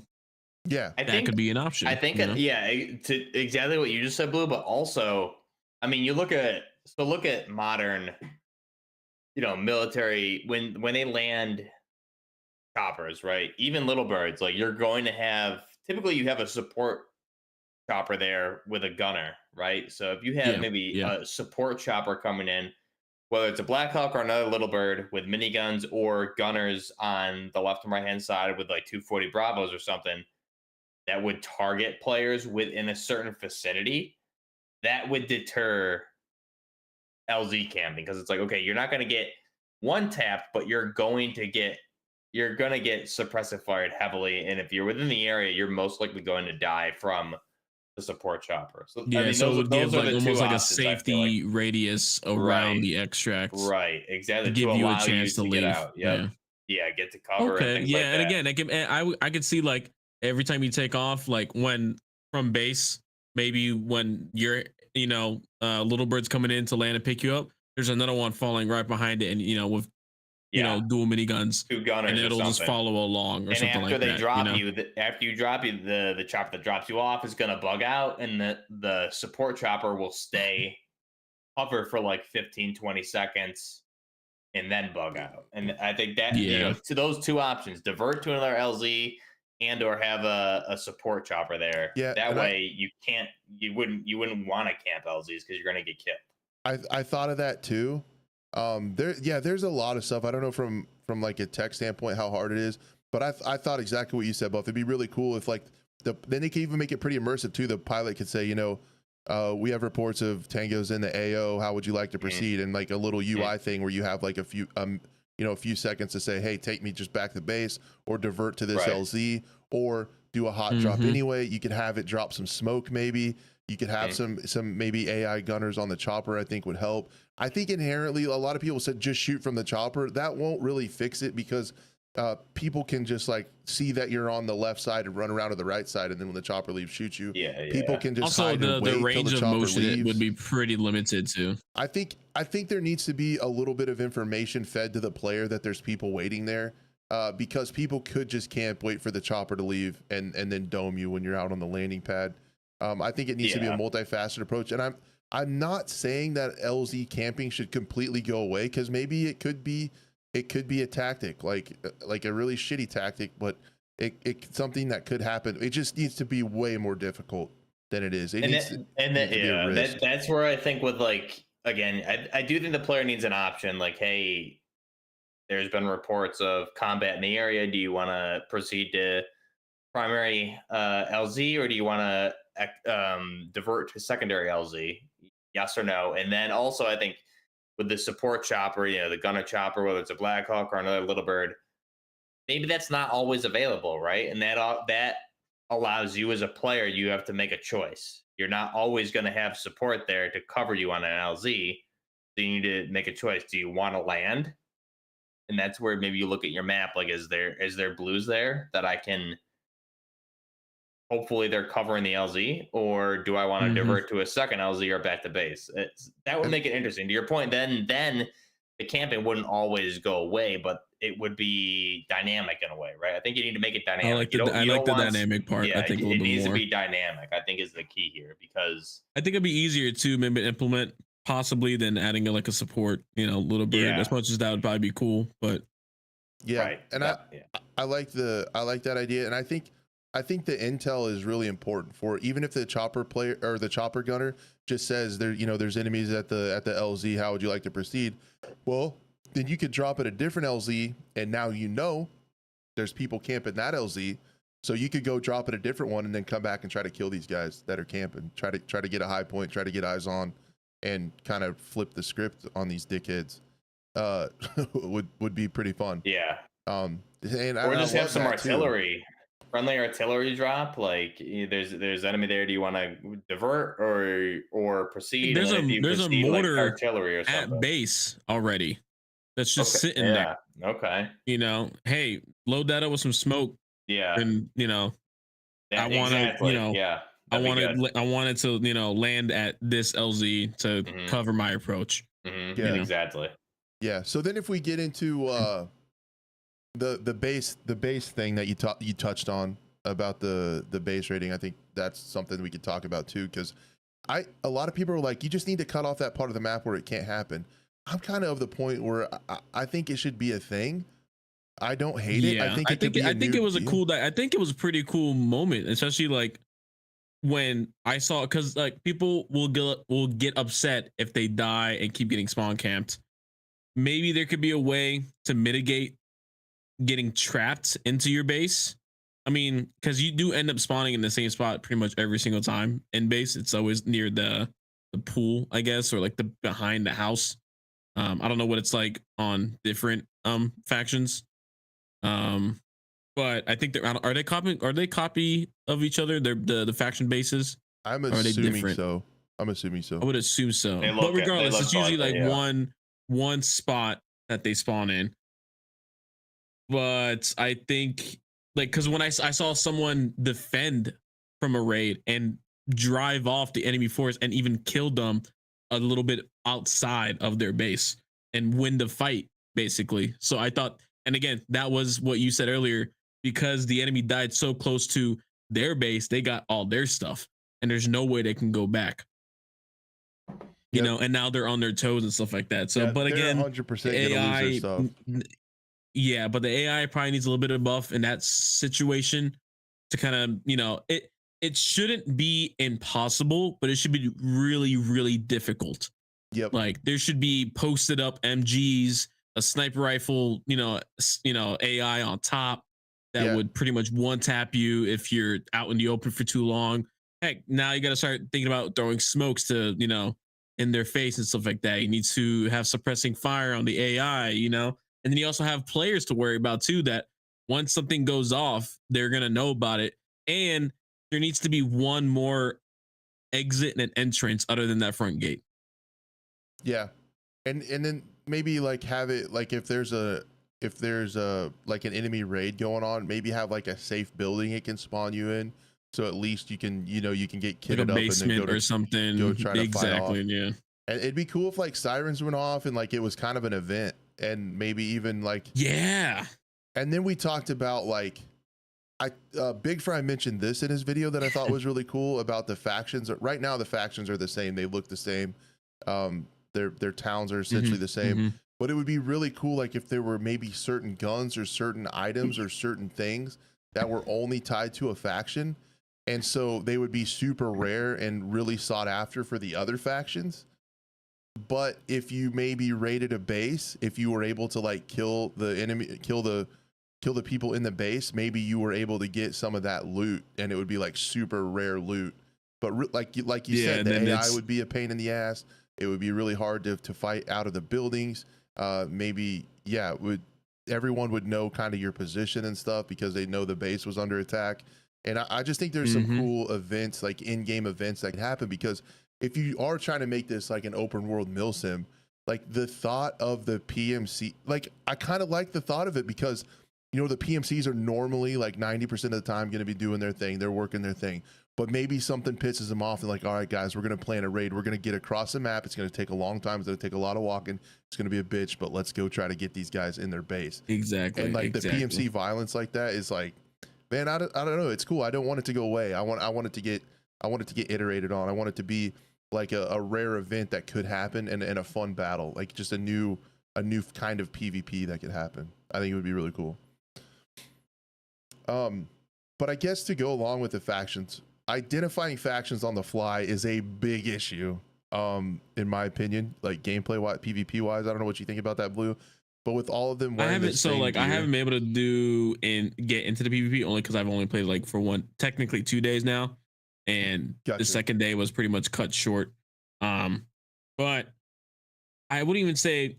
Speaker 2: that could be an option.
Speaker 3: I think to exactly what you just said, Blue, but also, I mean, look at modern, military when they land choppers, right? Even little birds, like you're going to have typically you have a support chopper there with a gunner, right? So if you have maybe a support chopper coming in, whether it's a Black Hawk or another Little Bird with miniguns or gunners on the left and right hand side with like 240 Bravos or something that would target players within a certain vicinity, that would deter LZ camping, because it's like, okay, you're not going to get one tapped, but you're going to get suppressive fired heavily, and if you're within the area, you're most likely going to die from the support chopper. So
Speaker 2: Yeah,
Speaker 3: I mean,
Speaker 2: so it would give
Speaker 3: those are
Speaker 2: like
Speaker 3: the
Speaker 2: almost
Speaker 3: two
Speaker 2: like a
Speaker 3: options, I feel like.
Speaker 2: safety radius around
Speaker 3: Right,
Speaker 2: the extracts
Speaker 3: right,
Speaker 2: to
Speaker 3: exactly, to
Speaker 2: give you a
Speaker 3: allow you
Speaker 2: chance to
Speaker 3: to get
Speaker 2: leave.
Speaker 3: out. Yep.
Speaker 2: Yeah.
Speaker 3: Yeah, get to cover and
Speaker 2: Okay.
Speaker 3: things like
Speaker 2: Yeah, and
Speaker 3: that.
Speaker 2: again, I could see like every time you take off, like when from base, maybe when you're little bird's coming in to land and pick you up, there's another one falling right behind it, and with
Speaker 3: Yeah,
Speaker 2: dual miniguns,
Speaker 3: two
Speaker 2: and
Speaker 3: gunners or
Speaker 2: it'll just
Speaker 3: something.
Speaker 2: follow along or
Speaker 3: And
Speaker 2: something
Speaker 3: after
Speaker 2: like
Speaker 3: they
Speaker 2: that.
Speaker 3: drop you, after you drop you, the chopper that drops you off is gonna bug out, and the support chopper will stay hover for like 15, 20 seconds and then bug out. And I think that,
Speaker 2: Yeah.
Speaker 3: to those two options, divert to another LZ and or have a support chopper there.
Speaker 1: Yeah,
Speaker 3: That
Speaker 1: and
Speaker 3: way you wouldn't want to camp LZs because you're gonna get killed.
Speaker 1: I thought of that too. There's a lot of stuff. I don't know from like a tech standpoint how hard it is, but I thought exactly what you said, Buff. It'd be really cool if like then they could even make it pretty immersive too. The pilot could say, we have reports of tangos in the AO. How would you like to proceed? And like a little UI thing where you have like a few seconds to say, hey, take me just back to base, or divert to this
Speaker 3: Right.
Speaker 1: LZ, or do a hot drop anyway. You could have it drop some smoke maybe. You could have some maybe AI gunners on the chopper, I think would help. I think inherently a lot of people said just shoot from the chopper. That won't really fix it, because people can just like see that you're on the left side and run around to the right side, and then when the chopper leaves, shoot you.
Speaker 3: Yeah.
Speaker 1: People can just
Speaker 2: Also,
Speaker 1: hide and wait
Speaker 2: the
Speaker 1: till
Speaker 2: range
Speaker 1: the
Speaker 2: of
Speaker 1: chopper
Speaker 2: motion
Speaker 1: leaves.
Speaker 2: would be pretty limited too.
Speaker 1: I think there needs to be a little bit of information fed to the player that there's people waiting there, because people could just camp, wait for the chopper to leave, and then dome you when you're out on the landing pad. I think it needs to be a multifaceted approach, and I'm not saying that LZ camping should completely go away, because maybe it could be a tactic, like a really shitty tactic, but it's something that could happen. It just needs to be way more difficult than it is.
Speaker 3: That's where I think with like, again, I do think the player needs an option. Like, hey, there's been reports of combat in the area. Do you want to proceed to primary LZ, or do you want to divert to secondary LZ? Yes or no? And then also, I think with the support chopper, the gunner chopper, whether it's a Black Hawk or another Little Bird, maybe that's not always available, right? And that allows you as a player, you have to make a choice. You're not always going to have support there to cover you on an LZ. So you need to make a choice. Do you want to land? And that's where maybe you look at your map, like, is there blues there that I can, hopefully they're covering the LZ, or do I want to divert to a second LZ or back to base? That would make it interesting. To your point, then the camping wouldn't always go away, but it would be dynamic in a way, right? I think you need to make it dynamic.
Speaker 2: I like the dynamic part.
Speaker 3: Yeah,
Speaker 2: I think
Speaker 3: it needs
Speaker 2: more.
Speaker 3: to be dynamic, I think, is the key here, because
Speaker 2: I think it'd be easier to maybe implement possibly than adding like a support, Little Bird.
Speaker 3: Yeah.
Speaker 2: As much as that would probably be cool, but
Speaker 1: yeah,
Speaker 3: right.
Speaker 1: And I like that idea, and I think the intel is really important for, even if the chopper player or the chopper gunner just says there's enemies at the LZ, how would you like to proceed? Well, then you could drop at a different LZ, and now there's people camping that LZ, so you could go drop at a different one and then come back and try to kill these guys that are camping. Try to get a high point, try to get eyes on, and kind of flip the script on these dickheads. Would be pretty fun.
Speaker 3: Yeah.
Speaker 1: And
Speaker 3: or just have some artillery. Friendly artillery drop, like there's enemy there. Do you want to divert or proceed?
Speaker 2: There's a mortar
Speaker 3: like artillery or something
Speaker 2: at base already that's just sitting there.
Speaker 3: Okay.
Speaker 2: Hey, load that up with some smoke.
Speaker 3: Yeah.
Speaker 2: And I want to I wanted to land at this LZ to cover my approach.
Speaker 3: Yeah, exactly.
Speaker 1: Yeah. So then if we get into the base thing that you touched on about the base rating, I think that's something we could talk about too, because a lot of people are like, you just need to cut off that part of the map where it can't happen. I'm kind of the point where I think it should be a thing. I don't hate it. I think it was
Speaker 2: a cool. I think it was a pretty cool moment, especially like when I saw, because like people will get upset if they die and keep getting spawn camped maybe there could be a way to mitigate getting trapped into your base. I mean, because you do end up spawning in the same spot pretty much every single time in base. It's always near the pool, I guess, or like the behind the house. I don't know what it's like on different factions. Um, but I think are they copy of each other? They're the faction bases.
Speaker 1: I'm
Speaker 2: Or are they
Speaker 1: assuming
Speaker 2: different?
Speaker 1: so. I'm assuming so.
Speaker 2: I would assume so.
Speaker 3: They
Speaker 2: But
Speaker 3: look
Speaker 2: regardless, it's usually like
Speaker 3: yeah.
Speaker 2: one spot that they spawn in. But I think like because when I saw someone defend from a raid and drive off the enemy force and even kill them a little bit outside of their base and win the fight basically. So I thought, and again, that was what you said earlier, because the enemy died so close to their base, they got all their stuff and there's no way they can go back. You know, and now they're on their toes and stuff like that. So,
Speaker 1: Yeah,
Speaker 2: but again,
Speaker 1: 100% gonna lose their stuff.
Speaker 2: yeah, but the AI probably needs a little bit of buff in that situation to kind of, you know, it shouldn't be impossible, but it should be really, really difficult.
Speaker 1: Yep.
Speaker 2: Like there should be posted up MGs, a sniper rifle, AI on top that would pretty much one tap you if you're out in the open for too long. Heck, now you got to start thinking about throwing smokes to, in their face and stuff like that. You need to have suppressing fire on the AI, and then you also have players to worry about too, that once something goes off, they're going to know about it. And there needs to be one more exit and an entrance other than that front gate.
Speaker 1: Yeah. And then maybe like have it like if there's a like an enemy raid going on, maybe have like a safe building it can spawn you in. So at least you can, you can get kitted
Speaker 2: like a
Speaker 1: up
Speaker 2: basement
Speaker 1: and then
Speaker 2: or something.
Speaker 1: go try to fight off.
Speaker 2: Yeah.
Speaker 1: And it'd be cool if like sirens went off and like it was kind of an event, and maybe even like
Speaker 2: yeah.
Speaker 1: And then we talked about like Big Fry mentioned this in his video that I thought was really cool about the factions. Right now the factions are the same. They look the same. Their towns are essentially the same. But it would be really cool like if there were maybe certain guns or certain items or certain things that were only tied to a faction. And so they would be super rare and really sought after for the other factions. But if you maybe raided a base, if you were able to like kill the enemy, kill the people in the base, maybe you were able to get some of that loot, and it would be like super rare loot. But like you said, the AI would be a pain in the ass. It would be really hard to fight out of the buildings. Maybe everyone would know kind of your position and stuff because they know the base was under attack. And I just think there's some cool events, like in-game events that can happen, because if you are trying to make this like an open world milsim, like the thought of the PMC, like I kind of like the thought of it because, the PMCs are normally like 90% of the time going to be doing their thing. They're working their thing, but maybe something pisses them off and like, all right, guys, we're going to plan a raid. We're going to get across the map. It's going to take a long time. It's going to take a lot of walking. It's going to be a bitch, but let's go try to get these guys in their base.
Speaker 2: Exactly.
Speaker 1: And like the PMC violence like that is like, man, I don't know. It's cool. I don't want it to go away. I want it to get iterated on. I want it to be like a rare event that could happen and a fun battle, like just a new kind of PvP that could happen. I think it would be really cool. But I guess to go along with the factions, identifying factions on the fly is a big issue. In my opinion, like gameplay wise, PvP wise, I don't know what you think about that, Blue. But with all of them, I haven't
Speaker 2: been able to do and get into the PvP only because I've only played like for technically 2 days now, and the second day was pretty much cut short. But I wouldn't even say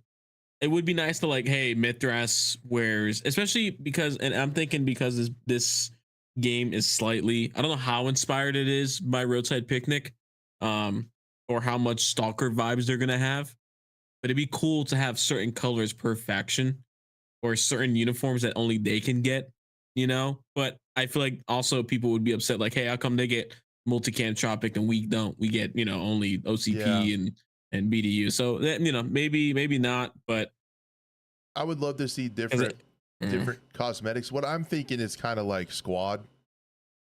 Speaker 2: it would be nice to like, hey, Mithras wears, especially because, and I'm thinking because this game is slightly, I don't know how inspired it is by Roadside Picnic, or how much Stalker vibes they're gonna have. But it'd be cool to have certain colors per faction or certain uniforms that only they can get, But I feel like also people would be upset, like, hey, how come they get multi-cantropic and we don't? We get, only OCP and BDU. So that, maybe not, but
Speaker 1: I would love to see different cosmetics. What I'm thinking is kind of like Squad,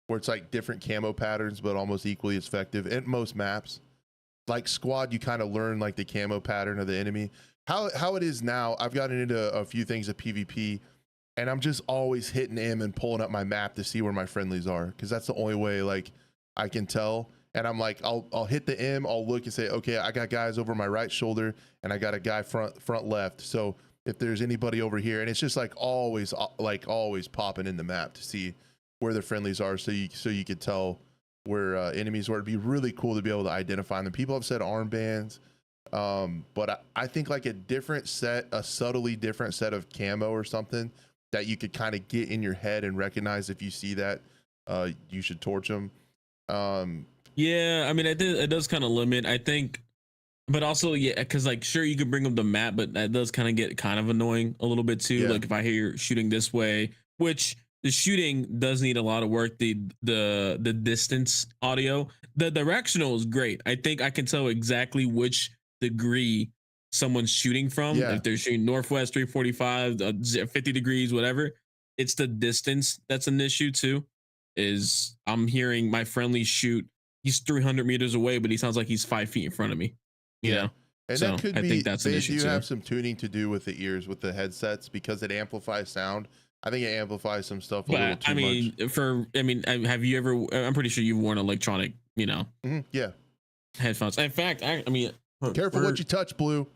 Speaker 1: where it's like different camo patterns, but almost equally as effective at most maps. Like Squad, you kind of learn like the camo pattern of the enemy. How it is now, I've gotten into a few things of PvP, and I'm just always hitting M and pulling up my map to see where my friendlies are, because that's the only way like I can tell. and I'm like, I'll hit the M, I'll look and say, okay, I got guys over my right shoulder, and I got a guy front left. So if there's anybody over here, and it's just like always popping in the map to see where the friendlies are, so you could tell where enemies were. It'd be really cool to be able to identify them. People have said armbands, but I think like a subtly different set of camo or something that you could kind of get in your head and recognize. If you see that, you should torch them.
Speaker 2: Yeah, I mean, it does kind of limit, I think, but also, yeah, because like, sure, you could bring up the map, but that does kind of get kind of annoying a little bit too.
Speaker 1: Yeah.
Speaker 2: Like if I hear you're shooting this way, which the shooting does need a lot of work. The distance audio, the directional is great. I think I can tell exactly which degree someone's shooting from.
Speaker 1: Yeah.
Speaker 2: If they're shooting northwest 345, 50 degrees, whatever. It's the distance that's an issue too. Is I'm hearing my friendly shoot. He's 300 meters away, but he sounds like he's 5 feet in front of me. You know?
Speaker 1: And
Speaker 2: So
Speaker 1: that could
Speaker 2: I
Speaker 1: be,
Speaker 2: think that's an issue
Speaker 1: do
Speaker 2: too.
Speaker 1: have some tuning to do with the ears, with the headsets, because it amplifies sound. I think it amplifies some stuff a little too much.
Speaker 2: Have you ever? I'm pretty sure you've worn electronic,
Speaker 1: Yeah.
Speaker 2: headphones. In fact,
Speaker 1: Careful what you touch, Blue.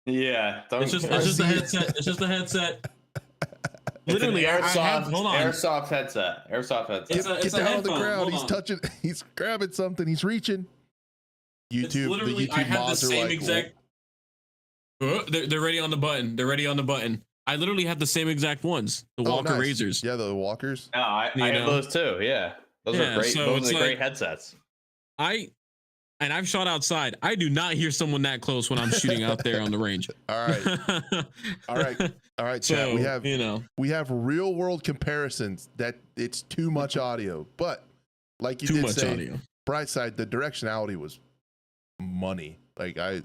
Speaker 3: Yeah,
Speaker 2: it's just a headset. It's just a headset. Literally, hold on.
Speaker 3: Airsoft headset.
Speaker 2: It's
Speaker 1: Get
Speaker 2: a
Speaker 1: down on the
Speaker 2: headphone.
Speaker 1: ground.
Speaker 2: Hold
Speaker 1: He's
Speaker 2: on.
Speaker 1: touching. He's grabbing something. He's reaching. YouTube. The YouTube
Speaker 2: I have the
Speaker 1: mods are
Speaker 2: same
Speaker 1: like,
Speaker 2: exact. They're ready on the button. They're ready on the button. I literally have the same exact ones. The Walker
Speaker 1: nice.
Speaker 2: Razors.
Speaker 1: Yeah, the Walkers.
Speaker 3: No, I have those too. Yeah, those are great.
Speaker 2: So
Speaker 3: Those
Speaker 2: it's
Speaker 3: are great headsets.
Speaker 2: I've shot outside. I do not hear someone that close when I'm shooting out there on the range.
Speaker 1: All right, chat.
Speaker 2: So,
Speaker 1: we have real world comparisons that it's too much audio, but like you did say,
Speaker 2: audio.
Speaker 1: bright side, the directionality was money. Like I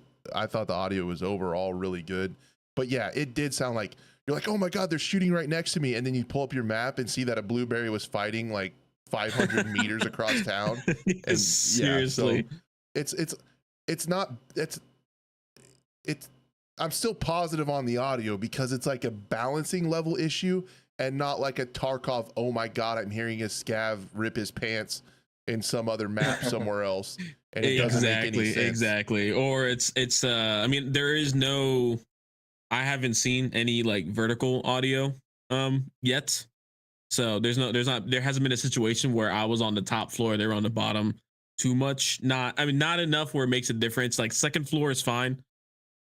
Speaker 1: thought the audio was overall really good, but yeah, it did sound like you're like, oh my god, they're shooting right next to me, and then you pull up your map and see that a blueberry was fighting like 500 meters across town. And
Speaker 2: seriously.
Speaker 1: I'm still positive on the audio because it's like a balancing level issue and not like a Tarkov, oh my god, I'm hearing a scav rip his pants in some other map somewhere else, and it doesn't make any sense.
Speaker 2: Exactly. Or it's there is no, I haven't seen any like vertical audio yet. So there hasn't been a situation where I was on the top floor, they were on the bottom too much. Not enough where it makes a difference. Like second floor is fine,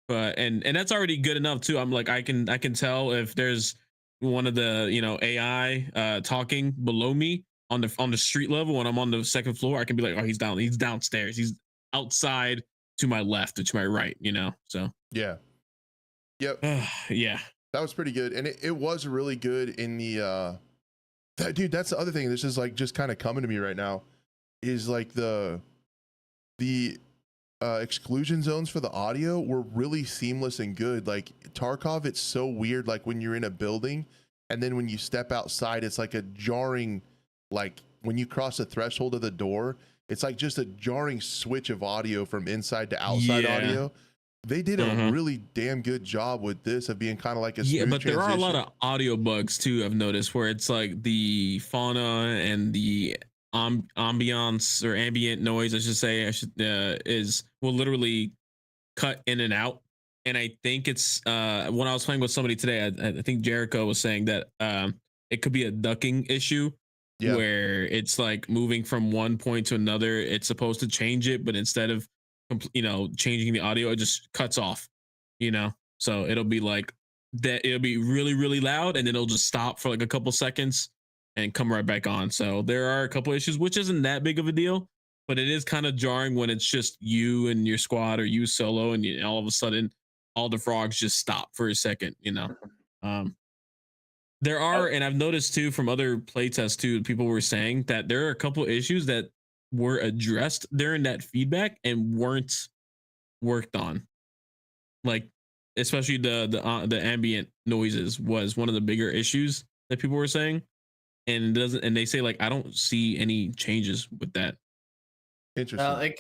Speaker 2: but and that's already good enough too. I'm like, I can tell if there's one of the AI talking below me on the street level when I'm on the second floor. I can be like, oh, he's downstairs, he's outside to my left or to my right. So
Speaker 1: yeah, yep,
Speaker 2: yeah,
Speaker 1: that was pretty good, and it was really good in the dude. That's the other thing. This is like just kind of coming to me right now. Is like the exclusion zones for the audio were really seamless and good. Like Tarkov, it's so weird. Like when you're in a building, and then when you step outside, it's like a jarring. Like when you cross the threshold of the door, it's like just a jarring switch of audio from inside to outside audio. They did a really damn good job with this of being kind of like a smooth
Speaker 2: but there are a lot
Speaker 1: transition.
Speaker 2: of audio bugs too. I've noticed where it's like the fauna and the ambiance or ambient noise, I should say, will literally cut in and out. And I think it's when I was playing with somebody today, I think Jericho was saying that it could be a ducking issue. Yeah. Where it's like moving from one point to another, it's supposed to change it, but instead of changing the audio, it just cuts off. So it'll be like that. It'll be really, really loud, and then it'll just stop for like a couple seconds and come right back on. So there are a couple issues, which isn't that big of a deal, but it is kind of jarring when it's just you and your squad or you solo, and all of a sudden all the frogs just stop for a second. There are, and I've noticed too from other playtests too, people were saying that there are a couple issues that were addressed during that feedback and weren't worked on. Like especially the ambient noises was one of the bigger issues that people were saying, and they say like I don't see any changes with that.
Speaker 1: Interesting.
Speaker 3: It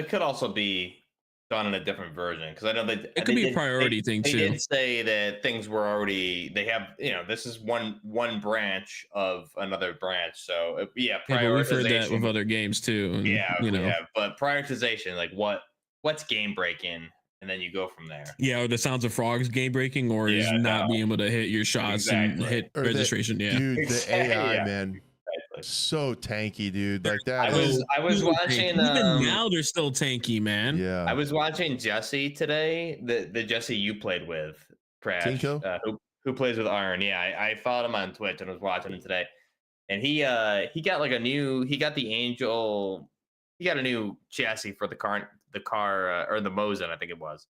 Speaker 3: could also be done in a different version, because I know that
Speaker 2: It could be a priority thing
Speaker 3: they
Speaker 2: too.
Speaker 3: did say that things were already, they have, this is one branch of another branch. So yeah,
Speaker 2: Yeah, but we've heard that with
Speaker 3: prioritization.
Speaker 2: other games too, and
Speaker 3: Yeah, we have, but prioritization, like what's game breaking, and then you go from there.
Speaker 2: yeah, or the Sounds of Frogs game breaking, or is
Speaker 3: Yeah, no,
Speaker 2: not being able to hit your shots and
Speaker 3: exactly.
Speaker 2: hit
Speaker 1: Or the
Speaker 2: registration. Yeah,
Speaker 1: dude, the
Speaker 3: Exactly.
Speaker 1: AI
Speaker 3: Yeah,
Speaker 1: man,
Speaker 3: exactly.
Speaker 1: so tanky, dude. Like that
Speaker 3: I
Speaker 1: is
Speaker 3: was I was
Speaker 2: super tanky.
Speaker 3: watching
Speaker 2: Even now they're still tanky, man.
Speaker 1: yeah.
Speaker 3: I was watching Jesse today, the Jesse you played with, Crash,
Speaker 1: Tinko?
Speaker 3: who plays with Iron. Yeah, I followed him on Twitch and was watching him today. And he got like he got the Angel, he got a new chassis for the car, or the Mosin, I think it was.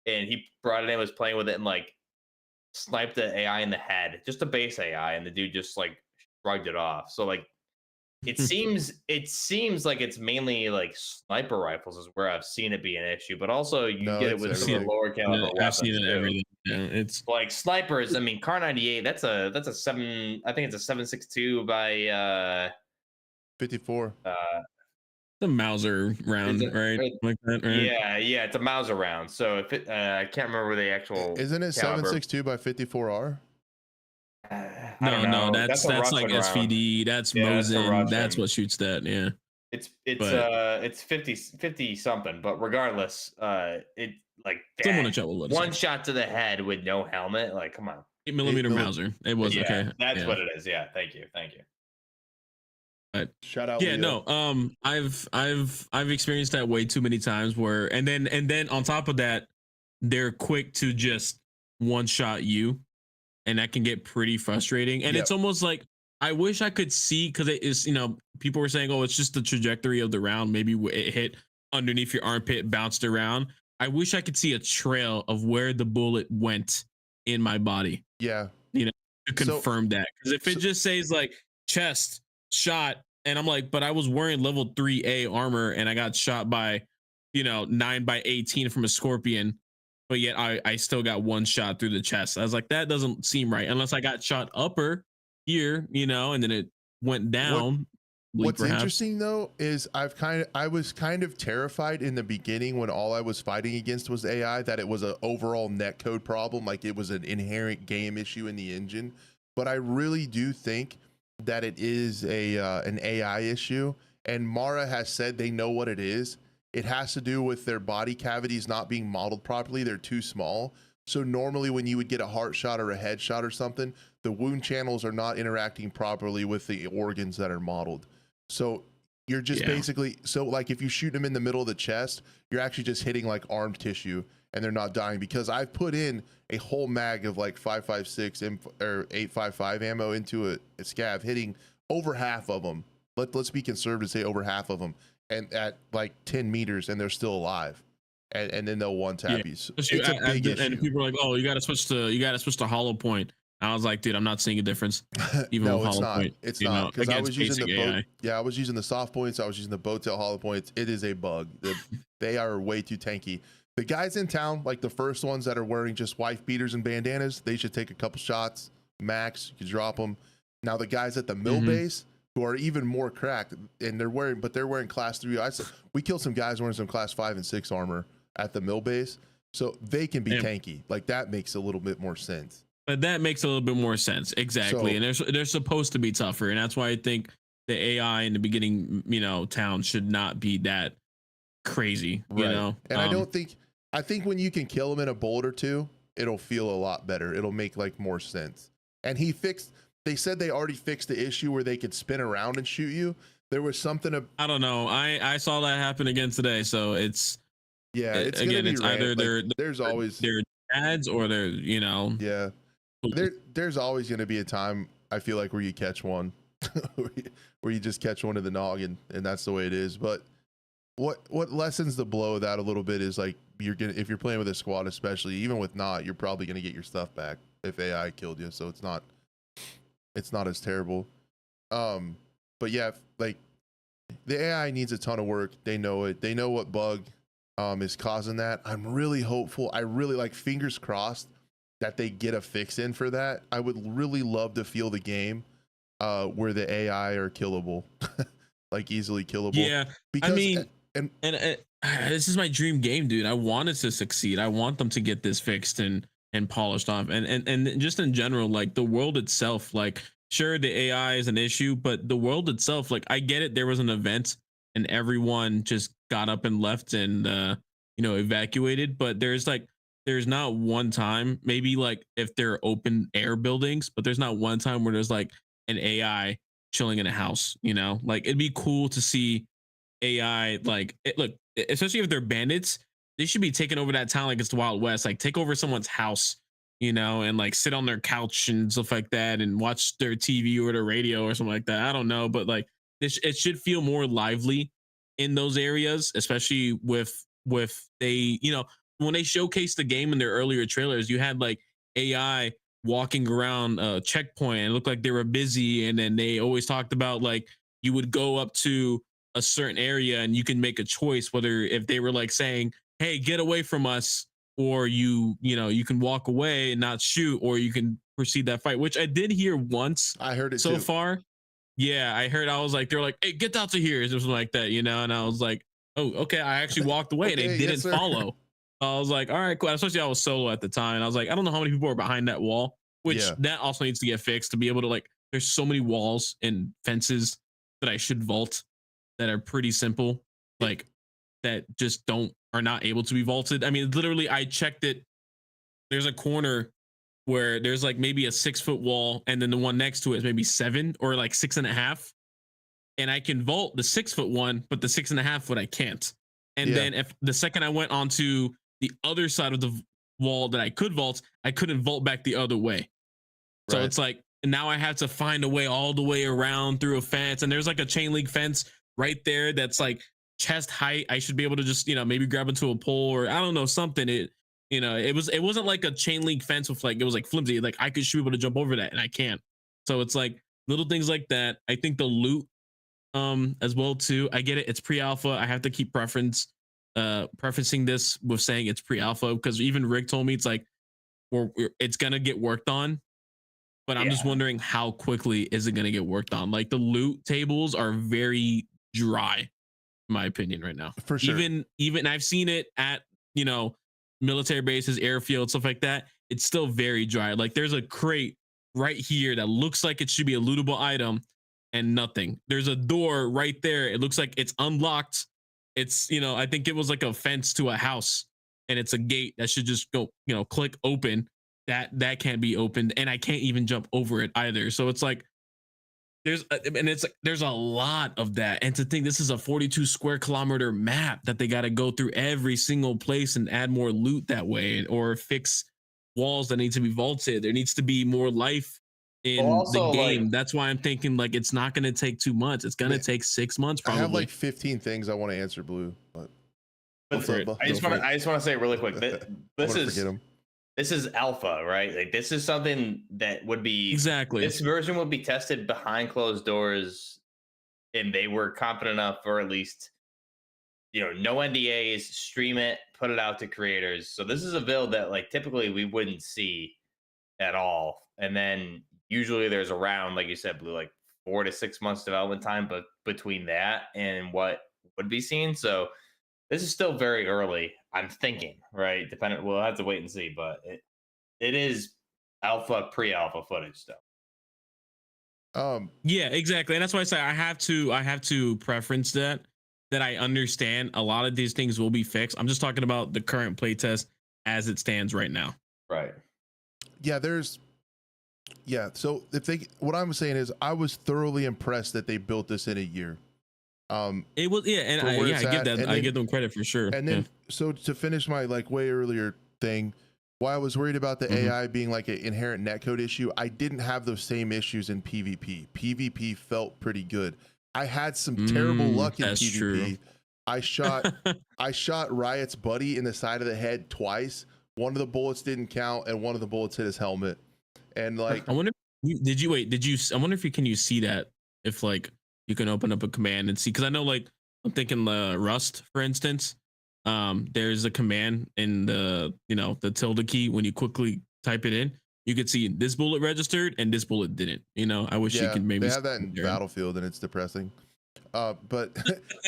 Speaker 3: And he brought it in, was playing with it, and like sniped the AI in the head, just a base AI, and the dude just like shrugged it off. So like it seems like it's mainly like sniper rifles is where I've seen it be an issue, but also you
Speaker 1: No,
Speaker 3: get it
Speaker 1: it's
Speaker 3: with some of the
Speaker 1: everything.
Speaker 3: lower caliber
Speaker 2: I've seen
Speaker 3: weapons
Speaker 2: it
Speaker 3: too.
Speaker 2: everything. Yeah, it's
Speaker 3: Like snipers, I mean, Car 98, that's a 7, I think it's a 7.62 by
Speaker 1: 54.
Speaker 2: the Mauser
Speaker 3: is
Speaker 2: round,
Speaker 3: it,
Speaker 2: right? Like that, right?
Speaker 3: yeah, it's a Mauser round. So if it I can't remember the actual
Speaker 1: Isn't it
Speaker 3: caliber.
Speaker 1: 762 by 54R?
Speaker 3: I don't
Speaker 2: No,
Speaker 3: know. That's a
Speaker 2: that's like
Speaker 3: Russian round.
Speaker 2: SVD, that's
Speaker 3: Yeah, that's a
Speaker 2: Mosin, that's
Speaker 3: Russian.
Speaker 2: what shoots that. Yeah,
Speaker 3: It's
Speaker 2: but
Speaker 3: it's 50 something, but regardless, it like
Speaker 2: someone in
Speaker 3: dang,
Speaker 2: the chat will let us know.
Speaker 3: one shot to the head with no helmet, like come on.
Speaker 2: 8 millimeter
Speaker 1: milli-
Speaker 2: Mauser. It was
Speaker 3: Yeah,
Speaker 2: okay.
Speaker 3: that's
Speaker 2: Yeah,
Speaker 3: what it is. Yeah, thank you.
Speaker 2: but
Speaker 1: Shout out
Speaker 2: yeah,
Speaker 1: Leo.
Speaker 2: no. I've experienced that way too many times. Where and then on top of that, they're quick to just one shot you, and that can get pretty frustrating. And
Speaker 1: Yep.
Speaker 2: it's almost like I wish I could see, because it is, people were saying, oh, it's just the trajectory of the round. Maybe it hit underneath your armpit, bounced around. I wish I could see a trail of where the bullet went in my body,
Speaker 1: Yeah.
Speaker 2: to confirm that. Because if it
Speaker 1: so-
Speaker 2: just says like chest shot, and I'm like, but I was wearing level 3A armor and I got shot by, 9x18 from a Scorpion, but yet I still got one shot through the chest. I was like, that doesn't seem right unless I got shot upper here, and then it went down.
Speaker 1: What's
Speaker 2: perhaps.
Speaker 1: interesting though is I was kind of terrified in the beginning when all I was fighting against was AI, that it was an overall netcode problem, like it was an inherent game issue in the engine. But I really do think that it is an AI issue, and Mara has said they know what it is. It has to do with their body cavities not being modeled properly. They're too small. So normally when you would get a heart shot or a head shot or something, the wound channels are not interacting properly with the organs that are modeled. So you're just basically, so like if you shoot them in the middle of the chest, you're actually just hitting like arm tissue and they're not dying, because I've put in a whole mag of like 5.56 or 8.55 ammo into a scav, hitting over half of them. Let's be conservative, say over half of them, and at like 10 meters, and they're still alive. And then they'll one tap you. So it's a big issue.
Speaker 2: And people are like, oh, you got to switch to hollow point. I was like, dude, I'm not seeing a difference. Even
Speaker 1: No,
Speaker 2: with
Speaker 1: it's
Speaker 2: hollow
Speaker 1: not.
Speaker 2: point,
Speaker 1: It's not, because I was using the boat.
Speaker 2: AI.
Speaker 1: Yeah, I was using the soft points. I was using the bow tail hollow points. It is a bug. They are way too tanky. The guys in town, like the first ones that are wearing just wife beaters and bandanas, they should take a couple shots max. You can drop them. Now the guys at the mill base, who are even more cracked, and they're wearing class 3. We killed some guys wearing some class 5 and 6 armor at the mill base, so they can be tanky. Like that makes a little bit more sense.
Speaker 2: But that makes a little bit more sense. Exactly. And they're supposed to be tougher. And that's why I think the AI in the beginning, town should not be that crazy, And
Speaker 1: I think when you can kill them in a bullet or two, it'll feel a lot better. It'll make like more sense. And they said they already fixed the issue where they could spin around and shoot you. There was something
Speaker 2: I don't know. I saw that happen again today. So it's
Speaker 1: again,
Speaker 2: it's either
Speaker 1: there's always
Speaker 2: their ads or they're
Speaker 1: yeah. There's always going to be a time, I feel like, where you catch one, where you just catch one in the noggin, and that's the way it is. But what lessens the blow of that a little bit is like if you're playing with a squad, especially, even with not, you're probably gonna get your stuff back if AI killed you. So it's not as terrible. But yeah, like the AI needs a ton of work. They know it. They know what bug is causing that. I'm really hopeful. I really like, fingers crossed, that they get a fix in for that. I would really love to feel the game where the AI are killable, like easily killable.
Speaker 2: Yeah,
Speaker 1: because
Speaker 2: This is my dream game, dude. I want it to succeed. I want them to get this fixed and polished off. And just in general, like the world itself, like sure the AI is an issue, but the world itself, like I get it. There was an event and everyone just got up and left and evacuated. But there's not one time, maybe like if they're open air buildings, but there's not one time where there's like an AI chilling in a house. Like it'd be cool to see AI, like look, especially if they're bandits, they should be taking over that town like it's the Wild West. Like take over someone's house, and like sit on their couch and stuff like that, and watch their TV or their radio or something like that. I don't know, but like it should feel more lively in those areas, especially with they, when they showcased the game in their earlier trailers, you had like AI walking around a checkpoint and it looked like they were busy, and then they always talked about like you would go up to a certain area and you can make a choice whether if they were like saying, hey, get away from us, or you can walk away and not shoot, or you can proceed that fight, which I did hear once.
Speaker 1: I heard it
Speaker 2: so
Speaker 1: too.
Speaker 2: far. Yeah, I heard. I was like, they're like, hey, get out of here, or something like that, and I was like, oh, okay. I actually walked away.
Speaker 1: Okay,
Speaker 2: and they didn't
Speaker 1: yes,
Speaker 2: follow. I was like, all right, cool. Especially I was solo at the time, and I was like, I don't know how many people are behind that wall, which that also needs to get fixed to be able to like. There's so many walls and fences that I should vault that are pretty simple, like that just are not able to be vaulted. I mean, literally, I checked it. There's a corner where there's like maybe a 6-foot wall, and then the one next to it is maybe 7 or like 6.5. And I can vault the 6-foot one, but the 6.5 foot I can't. And then if the second I went onto the other side of the wall that I could vault, I couldn't vault back the other way. So it's like now I have to find a way all the way around through a fence, and there's like a chain link fence right there that's like chest height. I should be able to just maybe grab into a pole, or I don't know, something. It wasn't like a chain link fence with like it was like flimsy. Like I should be able to jump over that, and I can't. So it's like little things like that. I think the loot as well too. I get it. It's pre-alpha. I have to keep preferencing this with saying it's pre-alpha, because even Rick told me it's like it's gonna get worked on. But I'm just wondering how quickly is it gonna get worked on? Like the loot tables are very dry, in my opinion, right now.
Speaker 1: For sure.
Speaker 2: Even I've seen it at military bases, airfields, stuff like that. It's still very dry. Like there's a crate right here that looks like it should be a lootable item, and nothing. There's a door right there. It looks like it's unlocked. It's I think it was like a fence to a house, and it's a gate that should just go click open. That can't be opened, and I can't even jump over it either. So it's like there's a lot of that. And to think this is a 42 square kilometer map that they got to go through every single place and add more loot that way, or fix walls that need to be vaulted. There needs to be more life in the game. Like, that's why I'm thinking like it's not going to take 2 months. It's going to take 6 months probably.
Speaker 1: I have like 15 things I want to answer, Blue, but
Speaker 3: I just want to say really quick that this is alpha, right? Like this is something that would be this version would be tested behind closed doors, and they were confident enough, or at least no NDAs, stream it, put it out to creators. So this is a build that like typically we wouldn't see at all, and then usually there's around, like you said, Blue, like 4 to 6 months development time, but between that and what would be seen. So this is still very early, I'm thinking, right? We'll have to wait and see, but it is alpha, pre-alpha footage still.
Speaker 2: Yeah, exactly. And that's why I say I have to preference that I understand a lot of these things will be fixed. I'm just talking about the current playtest as it stands right now.
Speaker 3: Right.
Speaker 1: Yeah, so what I'm saying is I was thoroughly impressed that they built this in a year.
Speaker 2: It was, and I give that. I give them credit for sure.
Speaker 1: And then, so to finish my like way earlier thing, why I was worried about the AI being like an inherent netcode issue, I didn't have those same issues in PvP. PvP felt pretty good. I had some terrible luck in PvP.
Speaker 2: True.
Speaker 1: I shot Riot's buddy in the side of the head twice. One of the bullets didn't count, and one of the bullets hit his helmet. And like,
Speaker 2: I wonder, I wonder if you see that, if like you can open up a command and see, because I know like I'm thinking Rust, for instance. There's a command in the the tilde key. When you quickly type it in, you could see this bullet registered and this bullet didn't. I wish you could maybe
Speaker 1: they have that in Battlefield, and it's depressing. But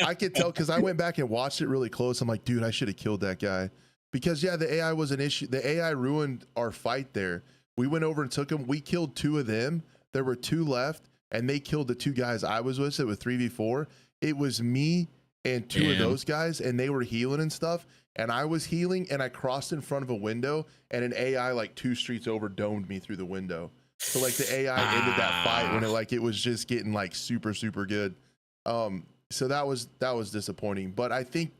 Speaker 1: I could tell because I went back and watched it really close. I'm like, dude, I should have killed that guy because yeah, the AI was an issue. The AI ruined our fight there. We went over and took him. We killed 2 of them. There were 2 left, and they killed the 2 guys I was with. So it was 3v4. It was me and 2 of those guys, and they were healing and stuff. And I was healing, and I crossed in front of a window, and an AI like 2 streets over domed me through the window. So like the AI ended that fight when it was just getting like super good. So that was disappointing. But I think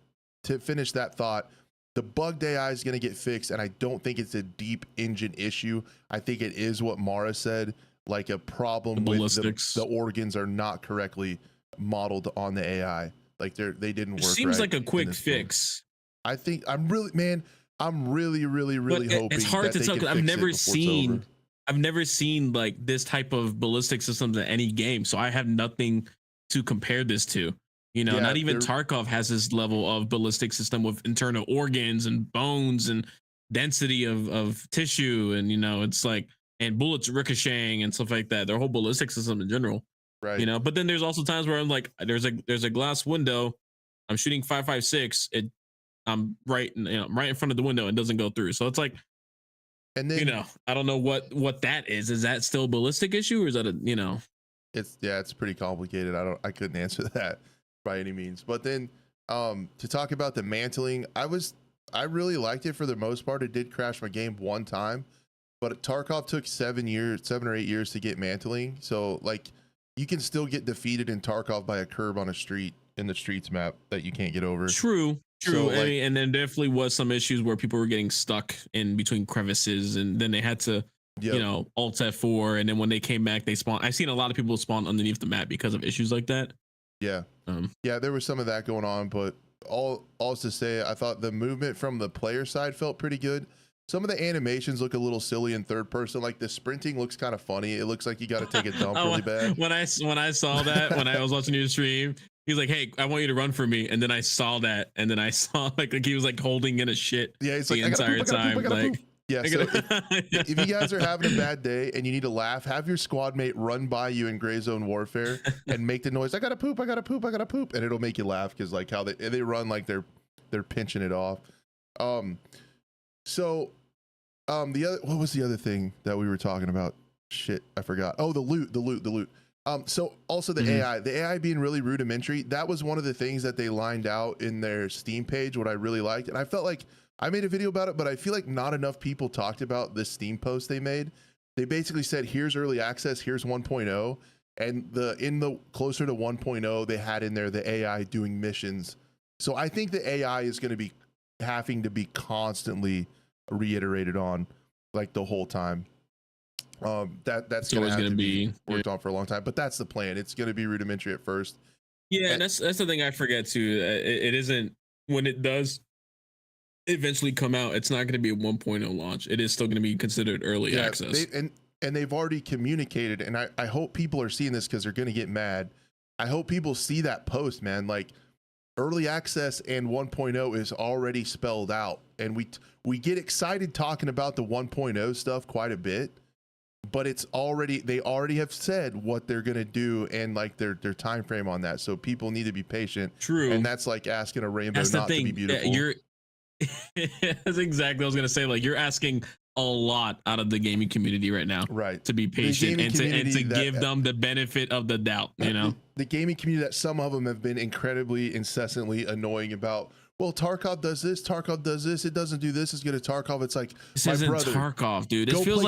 Speaker 1: to finish that thought, the bugged AI is going to get fixed, and I don't think it's a deep engine issue. I think it is what Mara said, like a problem with the organs are not correctly modeled on the AI. Like they didn't work. It
Speaker 2: seems like a quick fix.
Speaker 1: I think I'm really hoping.
Speaker 2: It's hard to tell because I've never seen like this type of ballistic systems in any game, so I have nothing to compare this to. You know, not even Tarkov has this level of ballistic system with internal organs and bones and density of tissue, and you know, it's like and bullets ricocheting and stuff like that. Their whole ballistic system in general,
Speaker 1: right?
Speaker 2: You know, but then there's also times where I'm like, there's a glass window, I'm shooting 5.56, I'm right in front of the window, it doesn't go through. So it's like, and then, you know, I don't know what that is. Is that still a ballistic issue, or is that a, you know?
Speaker 1: It's pretty complicated. I couldn't answer that by any means. But then to talk about the mantling, I really liked it for the most part. It did crash my game one time, but Tarkov took 7 or 8 years to get mantling. So like you can still get defeated in Tarkov by a curb on a street in the streets map that you can't get over.
Speaker 2: True. So, like, and then definitely was some issues where people were getting stuck in between crevices, and then they had to, you know, Alt F4, and then when they came back, they spawned. I've seen a lot of people spawn underneath the map because of issues like that.
Speaker 1: Yeah, yeah, there was some of that going on, but all to say, I thought the movement from the player side felt pretty good. Some of the animations look a little silly in third person. Like the sprinting looks kind of funny. It looks like you got to take a dump really bad.
Speaker 2: When I saw that, when I was watching your stream, he's like, "Hey, I want you to run for me," and then I saw that, and then I saw like he was like holding in a shit.
Speaker 1: Yeah, it's
Speaker 2: the
Speaker 1: like
Speaker 2: entire time. Like,
Speaker 1: yeah. So if you guys are having a bad day and you need to laugh, have your squad mate run by you in Gray Zone Warfare and make the noise. I gotta poop. I gotta poop. I gotta poop, and it'll make you laugh because like how they run like they're pinching it off. So what was the other thing that we were talking about? Shit, I forgot. Oh, the loot. So also the AI being really rudimentary. That was one of the things that they lined out in their Steam page, what I really liked. And I felt like I made a video about it, but I feel like not enough people talked about this Steam post they made. They basically said, here's early access, here's 1.0. And in the closer to 1.0, they had in there the AI doing missions. So I think the AI is going to be having to be constantly reiterated on like the whole time. That's going to be worked on for a long time, but that's the plan. It's going to be rudimentary at first.
Speaker 2: Yeah, and that's the thing I forget too. It isn't, when it does eventually come out, it's not going to be a 1.0 launch. It is still going to be considered early access.
Speaker 1: And they've already communicated, and I hope people are seeing this because they're going to get mad. I hope people see that post, man. Like early access and 1.0 is already spelled out, and we get excited talking about the 1.0 stuff quite a bit. But they already have said what they're gonna do and like their time frame on that. So people need to be patient.
Speaker 2: True.
Speaker 1: And that's like asking a rainbow not to be beautiful.
Speaker 2: That's exactly what I was gonna say. Like you're asking a lot out of the gaming community right now.
Speaker 1: Right.
Speaker 2: To be patient and to give them the benefit of the doubt, you know.
Speaker 1: The gaming community that some of them have been incredibly incessantly annoying about. Well, Tarkov does this, it doesn't do this, it's good at Tarkov. It's like
Speaker 2: this isn't Tarkov, dude. This feels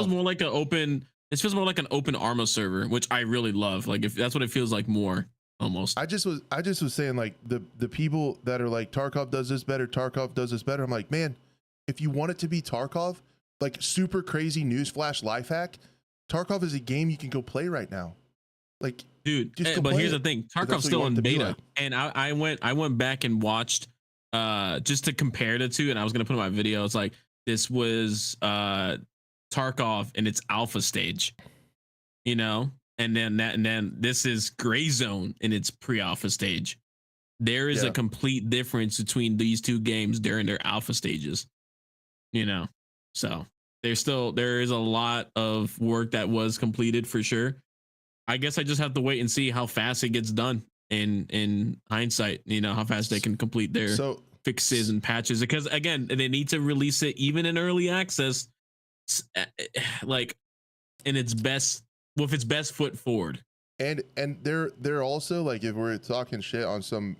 Speaker 2: more like an open Arma server, which I really love. Like if that's what it feels like more almost.
Speaker 1: I just was saying like the people that are like Tarkov does this better, I'm like, man, if you want it to be Tarkov, like super crazy newsflash life hack, Tarkov is a game you can go play right now. Like
Speaker 2: dude, but here's the thing, Tarkov's still in beta. Like. And I went back and watched just to compare the two, and I was gonna put in my video. It's like this was Tarkov in its alpha stage, you know, and then this is Gray Zone in its pre-alpha stage. There is a complete difference between these two games during their alpha stages, you know. So there is a lot of work that was completed for sure. I guess I just have to wait and see how fast it gets done. in hindsight, you know, how fast they can complete their fixes and patches, because again, they need to release it even in early access, like in its best, with its best foot forward.
Speaker 1: And they're also like, if we're talking shit on some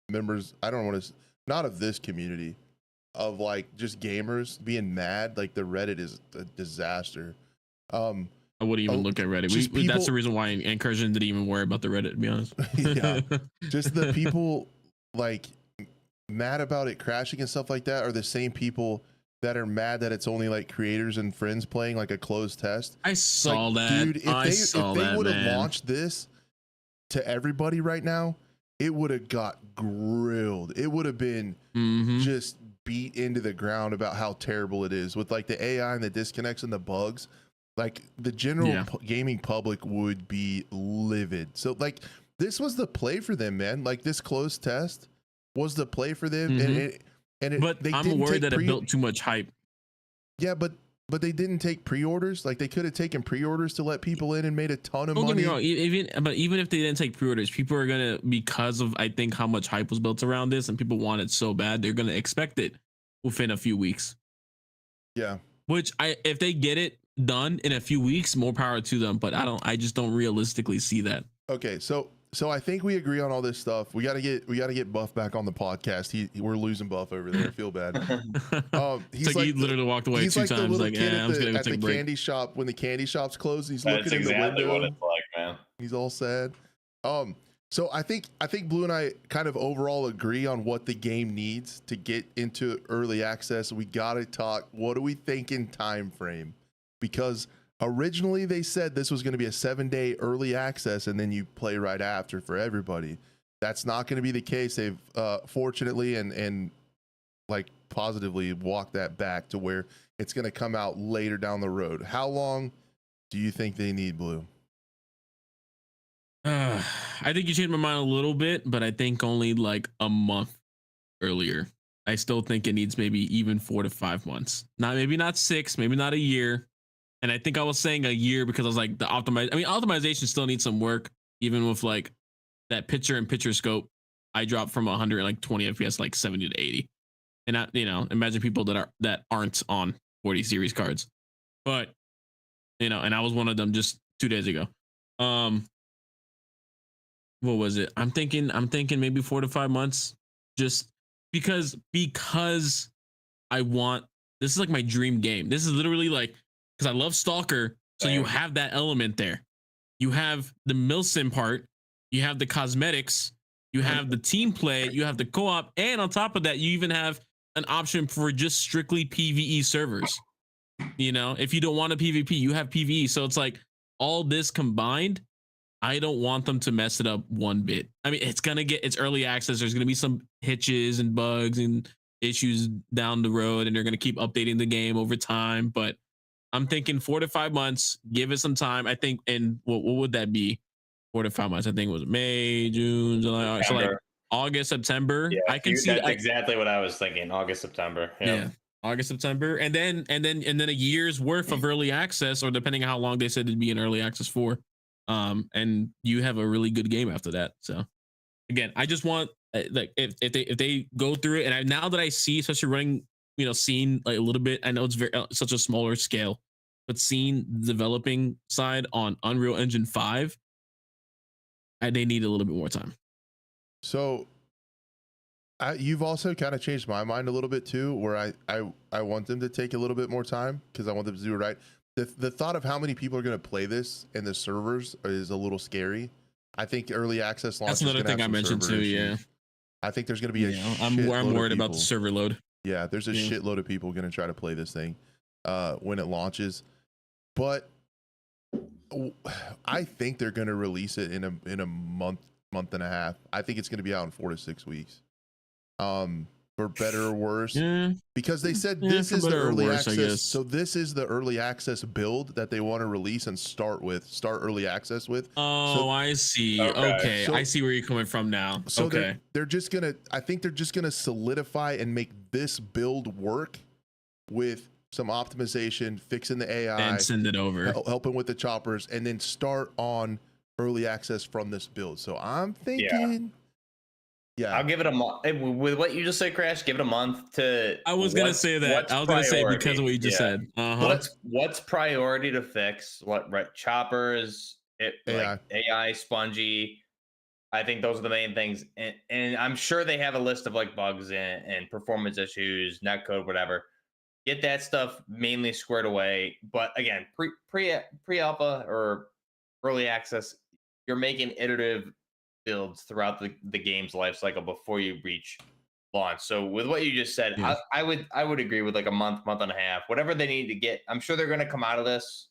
Speaker 1: members, I don't want to, not of this community, of like just gamers being mad, like the Reddit is a disaster.
Speaker 2: I wouldn't even look at Reddit. That's the reason why Incursion didn't even worry about the Reddit, to be honest.
Speaker 1: Yeah, just the people like mad about it crashing and stuff like that are the same people that are mad that it's only like creators and friends playing, like a closed test.
Speaker 2: I saw like, that, dude.
Speaker 1: If they would have launched this to everybody right now, it would have got grilled. It would have been just beat into the ground about how terrible it is with like the AI and the disconnects and the bugs. Like the general gaming public would be livid. So like this was the play for them, man. Like this closed test was the play for them.
Speaker 2: But I'm worried that it built too much hype.
Speaker 1: Yeah, but they didn't take pre-orders. Like they could have taken pre-orders to let people in and made a ton of money.
Speaker 2: Don't get me wrong, even if they didn't take pre-orders, people are gonna, because of I think how much hype was built around this and people want it so bad, they're gonna expect it within a few weeks.
Speaker 1: Yeah.
Speaker 2: Which if they get it done in a few weeks, more power to them. But I just don't realistically see that.
Speaker 1: Okay, so I think we agree on all this stuff. We gotta get Buff back on the podcast. We're losing Buff over there. I feel bad.
Speaker 2: He's like he literally walked away 2 times. Like, yeah, I'm just gonna take a break.
Speaker 1: Candy shop when the candy shop's closed. He's looking in
Speaker 3: exactly
Speaker 1: the window.
Speaker 3: What it's like, man.
Speaker 1: He's all sad. So I think Blue and I kind of overall agree on what the game needs to get into early access. We gotta talk. What do we think in time frame? Because originally they said this was going to be a 7-day early access and then you play right after for everybody. That's not going to be the case. They've fortunately and like positively walked that back to where it's going to come out later down the road. How long do you think they need, Blue?
Speaker 2: I think you changed my mind a little bit, but I think only like a month earlier. I still think it needs maybe even 4 to 5 months. Maybe not 6, maybe not a year. And I think I was saying a year because I was like optimization still needs some work, even with like that picture scope. I dropped from 120 FPS like 70 to 80. And imagine people that aren't on 40 series cards. But and I was one of them just 2 days ago. What was it? I'm thinking maybe 4 to 5 months, just because I want, this is like my dream game. This is literally like, because I love Stalker, so you have that element there. You have the milsim part, you have the cosmetics, you have the team play, you have the co-op, and on top of that, you even have an option for just strictly PvE servers. If you don't want a PvP, you have PvE. So it's like all this combined, I don't want them to mess it up one bit. I mean, it's early access. There's gonna be some hitches and bugs and issues down the road, and they're gonna keep updating the game over time. But I'm thinking 4 to 5 months. Give it some time. I think, and what would that be? 4 to 5 months. I think it was May, June, July. So like August, September.
Speaker 3: Yeah,
Speaker 2: I can see
Speaker 3: that's exactly what I was thinking. August, September.
Speaker 2: Yeah. August, September, and then a year's worth of early access, or depending on how long they said it'd be in early access for. And you have a really good game after that. So again, I just want like if they go through it, and now that I see, especially running, seeing like a little bit, I know it's very such a smaller scale, but seeing the developing side on Unreal Engine 5, they need a little bit more time. So
Speaker 1: you've also kind of changed my mind a little bit too, where I want them to take a little bit more time because I want them to do it right. The thought of how many people are going to play this and the servers is a little scary. I think early access launch.
Speaker 2: That's another thing I mentioned too. Yeah,
Speaker 1: I think there's going to be
Speaker 2: I'm worried about the server load.
Speaker 1: Yeah, there's a shitload of people going to try to play this thing when it launches, but I think they're going to release it in a month and a half. I think it's going to be out in 4 to 6 weeks. For better or worse, because they said this is the early access. So this is the early access build that they want to release and start early access with.
Speaker 2: Oh, I see. Okay. So, I see where you're coming from now.
Speaker 1: So they're just gonna, I think they're just gonna solidify and make this build work with some optimization, fixing the AI,
Speaker 2: and send it over,
Speaker 1: helping with the choppers, and then start on early access from this build. So I'm
Speaker 3: Yeah.
Speaker 1: thinking, yeah,
Speaker 3: I'll give it a month. With what you just said, Crash, give it a month to.
Speaker 2: I was gonna say that.
Speaker 3: What's
Speaker 2: I was gonna say because of what you just
Speaker 3: Yeah.
Speaker 2: said. Uh-huh.
Speaker 3: What's priority to fix? What, right? Choppers,
Speaker 1: AI.
Speaker 3: like AI, spongy. I think those are the main things, and I'm sure they have a list of like bugs and performance issues, netcode, whatever. Get that stuff mainly squared away. But again, pre alpha or early access, you're making iterative builds throughout the game's life cycle before you reach launch. So with what you just said,
Speaker 2: Yeah.
Speaker 3: I would agree with like a month and a half, whatever they need to get. I'm sure they're going to come out of this.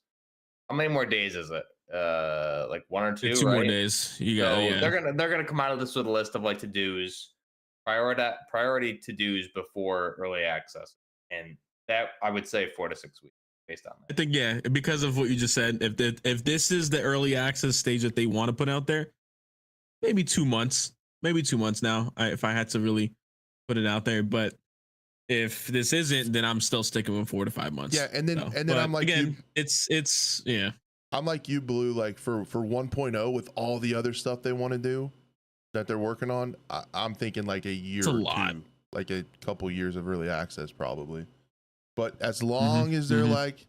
Speaker 3: How many more days is it? Like 1 or 2,
Speaker 2: Two
Speaker 3: right?
Speaker 2: more days. You got.
Speaker 3: So
Speaker 2: Yeah.
Speaker 3: they're gonna come out of this with a list of like to dos, priority to dos before early access, and that I would say 4 to 6 weeks based on
Speaker 2: I
Speaker 3: that.
Speaker 2: think yeah, because of what you just said. If this is the early access stage that they want to put out there, maybe 2 months. Maybe 2 months now. If I had to really put it out there, but if this isn't, then I'm still sticking with 4 to 5 months.
Speaker 1: Yeah, and then
Speaker 2: So,
Speaker 1: and then I'm like
Speaker 2: again,
Speaker 1: you,
Speaker 2: it's yeah.
Speaker 1: I'm like you, Blue. Like for 1.0 with all the other stuff they want to do that they're working on, I'm thinking like a year
Speaker 2: It's a
Speaker 1: or
Speaker 2: lot.
Speaker 1: two, like a couple years of early access probably. But as
Speaker 2: Mm-hmm.
Speaker 1: long as they're like,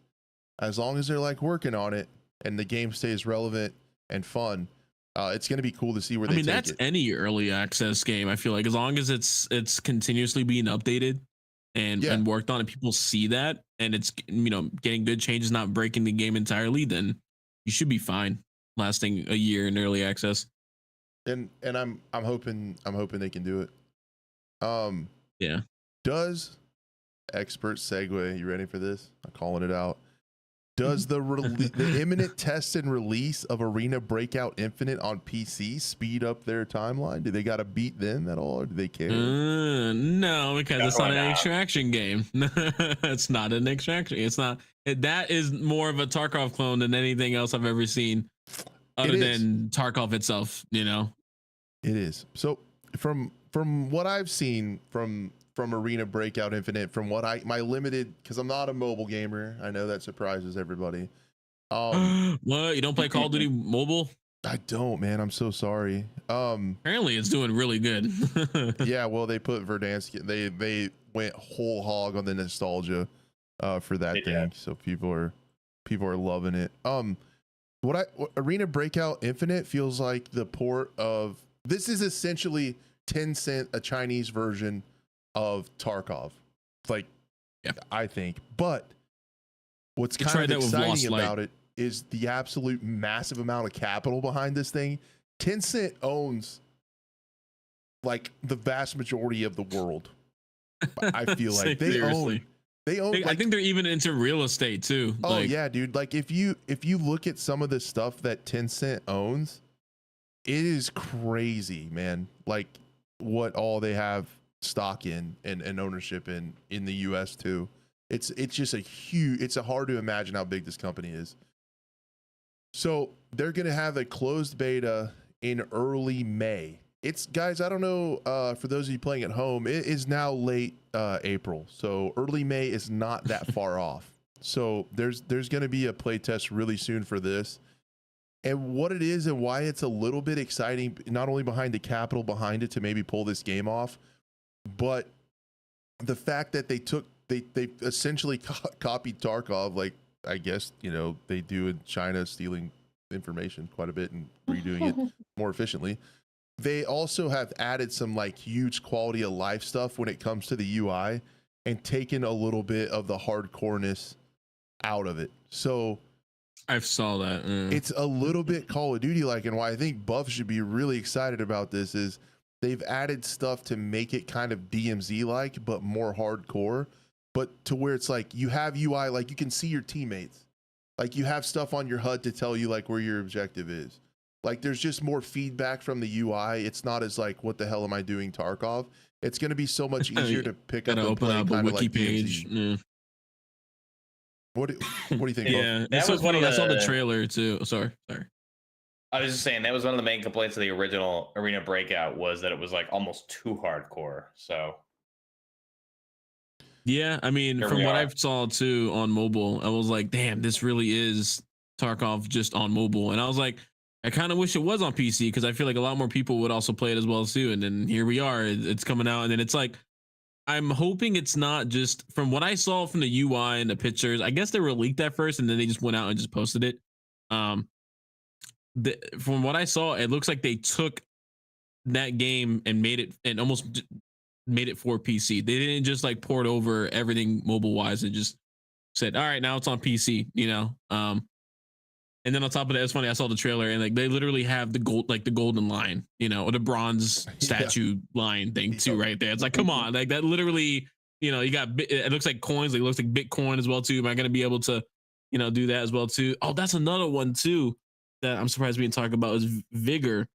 Speaker 1: as long as they're like working on it and the game stays relevant and fun, it's gonna be cool to see where they take
Speaker 2: that's
Speaker 1: it.
Speaker 2: any early access game. I feel like as long as it's continuously being updated and worked on, and people see that, and it's getting good changes, not breaking the game entirely, then you should be fine lasting a year in early access.
Speaker 1: And I'm hoping they can do it.
Speaker 2: Yeah.
Speaker 1: Does expert segue? You ready for this? I'm calling it out. Does the imminent test and release of Arena Breakout Infinite on PC speed up their timeline? Do they got to beat them at all, or do they care?
Speaker 2: No, because it's not
Speaker 3: Definitely
Speaker 2: an
Speaker 3: not.
Speaker 2: extraction game. It's not an extraction. It's not. That is more of a Tarkov clone than anything else I've ever seen, other than Tarkov itself.
Speaker 1: It is. So from what I've seen from Arena Breakout Infinite, from what my limited, because I'm not a mobile gamer, I know that surprises everybody.
Speaker 2: What, you don't play Call of Duty mobile?
Speaker 1: I don't, man. I'm so sorry.
Speaker 2: Apparently it's doing really good.
Speaker 1: Yeah, well, they put Verdansk. They went whole hog on the nostalgia for that thing. So people are loving it. What Arena Breakout Infinite feels like the port of, this is essentially Tencent, a Chinese version of Tarkov. Like, I think. But what's kind of exciting about it is the absolute massive amount of capital behind this thing. Tencent owns like the vast majority of the world. I feel like they own. Like,
Speaker 2: I think they're even into real estate too.
Speaker 1: Oh yeah, dude. Like if you look at some of the stuff that Tencent owns, it is crazy, man. Like what all they have stock in and ownership in the US too. It's just it's a hard to imagine how big this company is. So they're gonna have a closed beta in early May. It's, guys, I don't know, for those of you playing at home, it is now late April, so early May is not that far off. So there's going to be a play test really soon for this. And what it is and why it's a little bit exciting, not only behind the capital behind it to maybe pull this game off, but the fact that they essentially copied Tarkov, like I guess, they do in China, stealing information quite a bit and redoing it more efficiently. They also have added some like huge quality of life stuff when it comes to the UI and taken a little bit of the hardcoreness out of it. So
Speaker 2: I saw that.
Speaker 1: It's a little bit Call of Duty like, and why I think Buff should be really excited about this is they've added stuff to make it kind of DMZ like, but more hardcore, but to where it's like you have UI, like you can see your teammates, like you have stuff on your HUD to tell you like where your objective is. Like there's just more feedback from the UI. It's not as like, what the hell am I doing, Tarkov? It's going to be so much easier to pick up and
Speaker 2: open
Speaker 1: play
Speaker 2: up a
Speaker 1: kind of
Speaker 2: wiki
Speaker 1: like
Speaker 2: page.
Speaker 1: What do you think?
Speaker 2: Yeah, that's so funny. I saw the trailer too. Sorry.
Speaker 3: I was just saying that was one of the main complaints of the original Arena Breakout was that it was like almost too hardcore. So
Speaker 2: yeah, I mean, from what I saw too on mobile, I was like, damn, this really is Tarkov just on mobile. And I was like, I kind of wish it was on PC because I feel like a lot more people would also play it as well too. And then here we are, it's coming out, and then it's like I'm hoping it's not just from what I saw from the UI and the pictures. I guess they were leaked at first, and then they just went out and just posted it. Um, from what I saw, it looks like they took that game and made it and almost made it for PC. They didn't just like port over everything mobile wise. It just said, all right, now it's on PC, you know? And then on top of that, it's funny, I saw the trailer and like they literally have the gold, like the golden line, you know, or the bronze statue line thing too, right there. It's like, come on, like that literally, you know, you got, it looks like coins, like it looks like Bitcoin as well too. Am I going to be able to, you know, do that as well too? Oh, that's another one too that I'm surprised we didn't talk about is Vigor.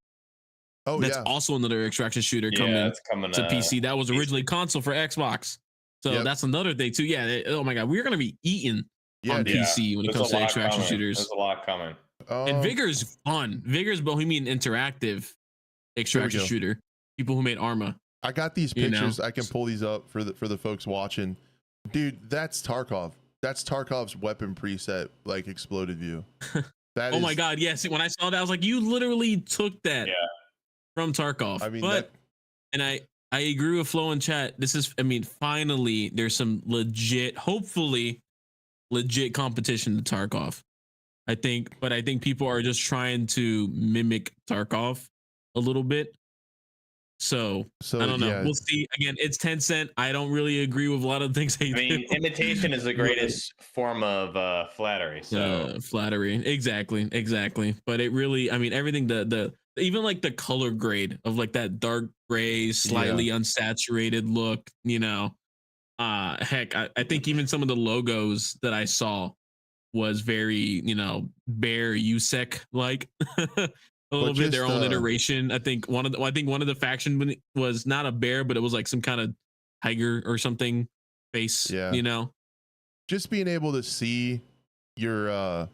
Speaker 1: Oh,
Speaker 2: that's also another extraction shooter coming to PC. That was originally console for Xbox. So that's another thing too. Yeah. Oh my God, we're going to be eating on PC when it comes to extraction shooters.
Speaker 3: There's a lot coming.
Speaker 2: And Vigor's fun. Vigor's Bohemian interactive extraction shooter. People who made Arma.
Speaker 1: I got these pictures. I can pull these up for the folks watching. Dude, that's Tarkov. That's Tarkov's weapon preset, like exploded view. That
Speaker 2: oh my God, yes. When I saw that, I was like, you literally took that from Tarkov. I mean, and I agree with Flo in chat. This is, I mean, finally, there's some legit, hopefully legit competition to Tarkov. I think people are just trying to mimic Tarkov a little bit. So I don't know. We'll see. Again, it's Tencent. I don't really agree with a lot of the things they do.
Speaker 3: Imitation is the greatest form of flattery. So
Speaker 2: flattery, exactly. But it really, I mean, everything. The even like the color grade of like that dark gray, slightly unsaturated look. You know, heck, I think even some of the logos that I saw was very, you know, Bear USEC like a little bit their own iteration. I think one of the faction was not a bear, but it was like some kind of tiger or something face. You know,
Speaker 1: just being able to see your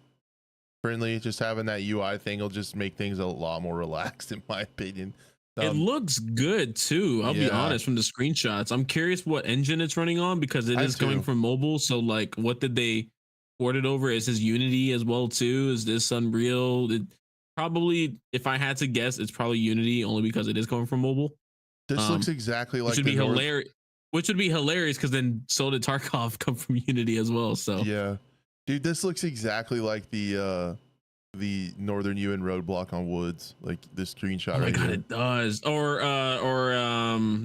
Speaker 1: friendly, just having that UI thing will just make things a lot more relaxed, in my opinion.
Speaker 2: It looks good too. I'll be honest, from the screenshots. I'm curious what engine it's running on because it is coming from mobile. So like, what did they port it over? Is this Unity as well too? Is this Unreal? Probably, if I had to guess, it's probably Unity, only because it is coming from mobile.
Speaker 1: This looks exactly like
Speaker 2: which would be hilarious. Which would be hilarious because then so did Tarkov come from Unity as well. So
Speaker 1: yeah, dude, this looks exactly like the Northern UN roadblock on Woods, like this screenshot.
Speaker 2: Oh my God, it does. Or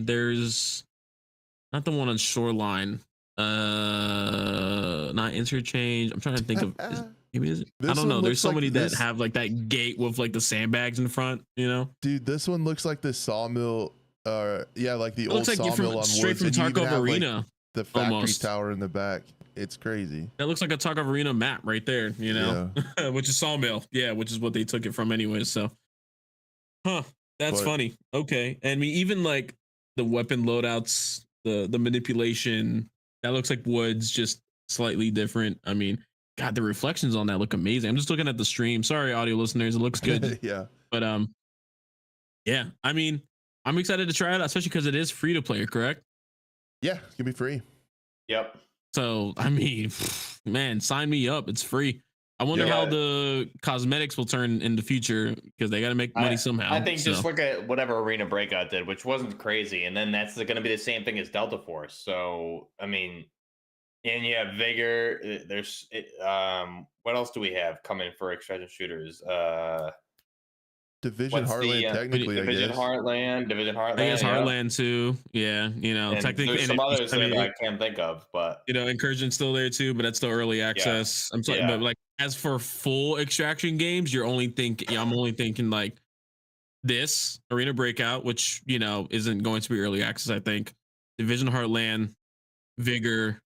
Speaker 2: there's not the one on Shoreline. Not Interchange. I'm trying to think of. Maybe is it? I don't know. There's so many that have like that gate with like the sandbags in front. You know,
Speaker 1: dude, this one looks like the sawmill. Yeah, like the old sawmill on
Speaker 2: straight
Speaker 1: Woods.
Speaker 2: From Tarkov Arena.
Speaker 1: Like, the factory tower in the back. It's crazy.
Speaker 2: That looks like a Tarkov Arena map right there. You know, which is sawmill. Yeah, which is what they took it from anyway. So, that's funny. Okay, and even like the weapon loadouts, the manipulation. That looks like Woods, just slightly different. I mean, God, the reflections on that look amazing. I'm just looking at the stream. Sorry, audio listeners, it looks good. But yeah. I mean, I'm excited to try it out, especially because it is free to play. Correct?
Speaker 1: Yeah, it's gonna be free.
Speaker 3: Yep.
Speaker 2: So I mean, man, sign me up. It's free. I wonder how the cosmetics will turn in the future because they got to make money somehow.
Speaker 3: I think just look at whatever Arena Breakout did, which wasn't crazy, and then that's going to be the same thing as Delta Force. So I mean, and you have Vigor. There's what else do we have coming for extraction shooters?
Speaker 1: Division Heartland, technically,
Speaker 3: Division Heartland.
Speaker 2: I guess Heartland too. Yeah, you know,
Speaker 3: and technically, there's some others that I can't think of, but
Speaker 2: you know, Incursion's still there too, but that's still early access. I'm sorry, but like as for full extraction games, I'm only thinking like this Arena Breakout, which you know isn't going to be early access. I think Division Heartland, Vigor.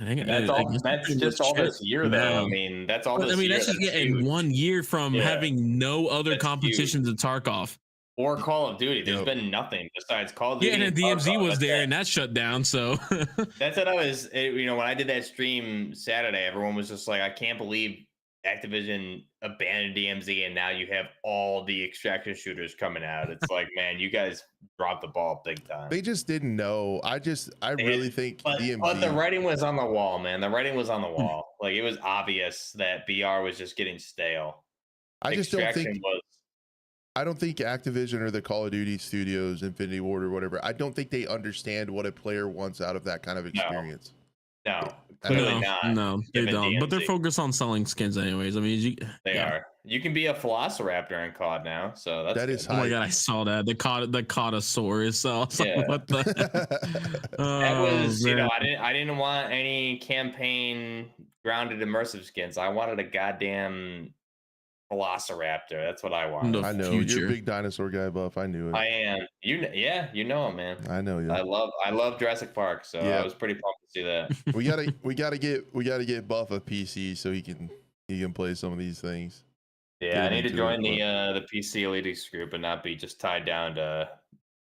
Speaker 3: That's just all this year, though. I mean, that's all. I mean,
Speaker 2: that's just in 1 year from having no other competitions in Tarkov
Speaker 3: or Call of Duty. There's been nothing besides Call of Duty.
Speaker 2: Yeah, and DMZ was there, and that shut down. So
Speaker 3: that's what I was. You know, when I did that stream Saturday, everyone was just like, "I can't believe Activision abandoned DMZ, and now you have all the extraction shooters coming out." It's like, man, you guys dropped the ball big time.
Speaker 1: They just didn't know. I really think DMZ.
Speaker 3: But the writing was on the wall, man. The writing was on the wall. Like it was obvious that BR was just getting stale.
Speaker 1: I just don't
Speaker 3: Extraction
Speaker 1: think
Speaker 3: was.
Speaker 1: I don't think Activision or the Call of Duty studios, Infinity Ward or whatever, I don't think they understand what a player wants out of that kind of experience.
Speaker 3: No,
Speaker 1: I
Speaker 3: clearly
Speaker 2: No,
Speaker 3: not.
Speaker 2: no, they
Speaker 3: given
Speaker 2: don't. But they're
Speaker 3: DMZ.
Speaker 2: focused on selling skins anyways. I mean,
Speaker 3: They are. You can be a Velociraptor in COD now, so that's
Speaker 1: That
Speaker 3: good.
Speaker 1: is
Speaker 2: Oh my
Speaker 1: hype.
Speaker 2: god, I saw that. They caught a Saurus. So I was like,
Speaker 3: Yeah.
Speaker 2: what the?
Speaker 3: That
Speaker 2: Oh,
Speaker 3: was, you know,
Speaker 2: man.
Speaker 3: I didn't want any campaign grounded immersive skins. I wanted a goddamn Velociraptor. That's what I wanted.
Speaker 2: The
Speaker 1: I know you're a
Speaker 2: future.
Speaker 1: big dinosaur guy, Buff. I knew it.
Speaker 3: I am. Yeah, you know him, man.
Speaker 1: I know you.
Speaker 3: I love Jurassic Park, so I
Speaker 1: Yeah.
Speaker 3: was pretty pumped to see that.
Speaker 1: We gotta get Buff a PC so he can play some of these things.
Speaker 3: Yeah,
Speaker 1: Get
Speaker 3: I
Speaker 1: him
Speaker 3: need to
Speaker 1: into
Speaker 3: join
Speaker 1: it,
Speaker 3: the PC Elitist group and not be just tied down to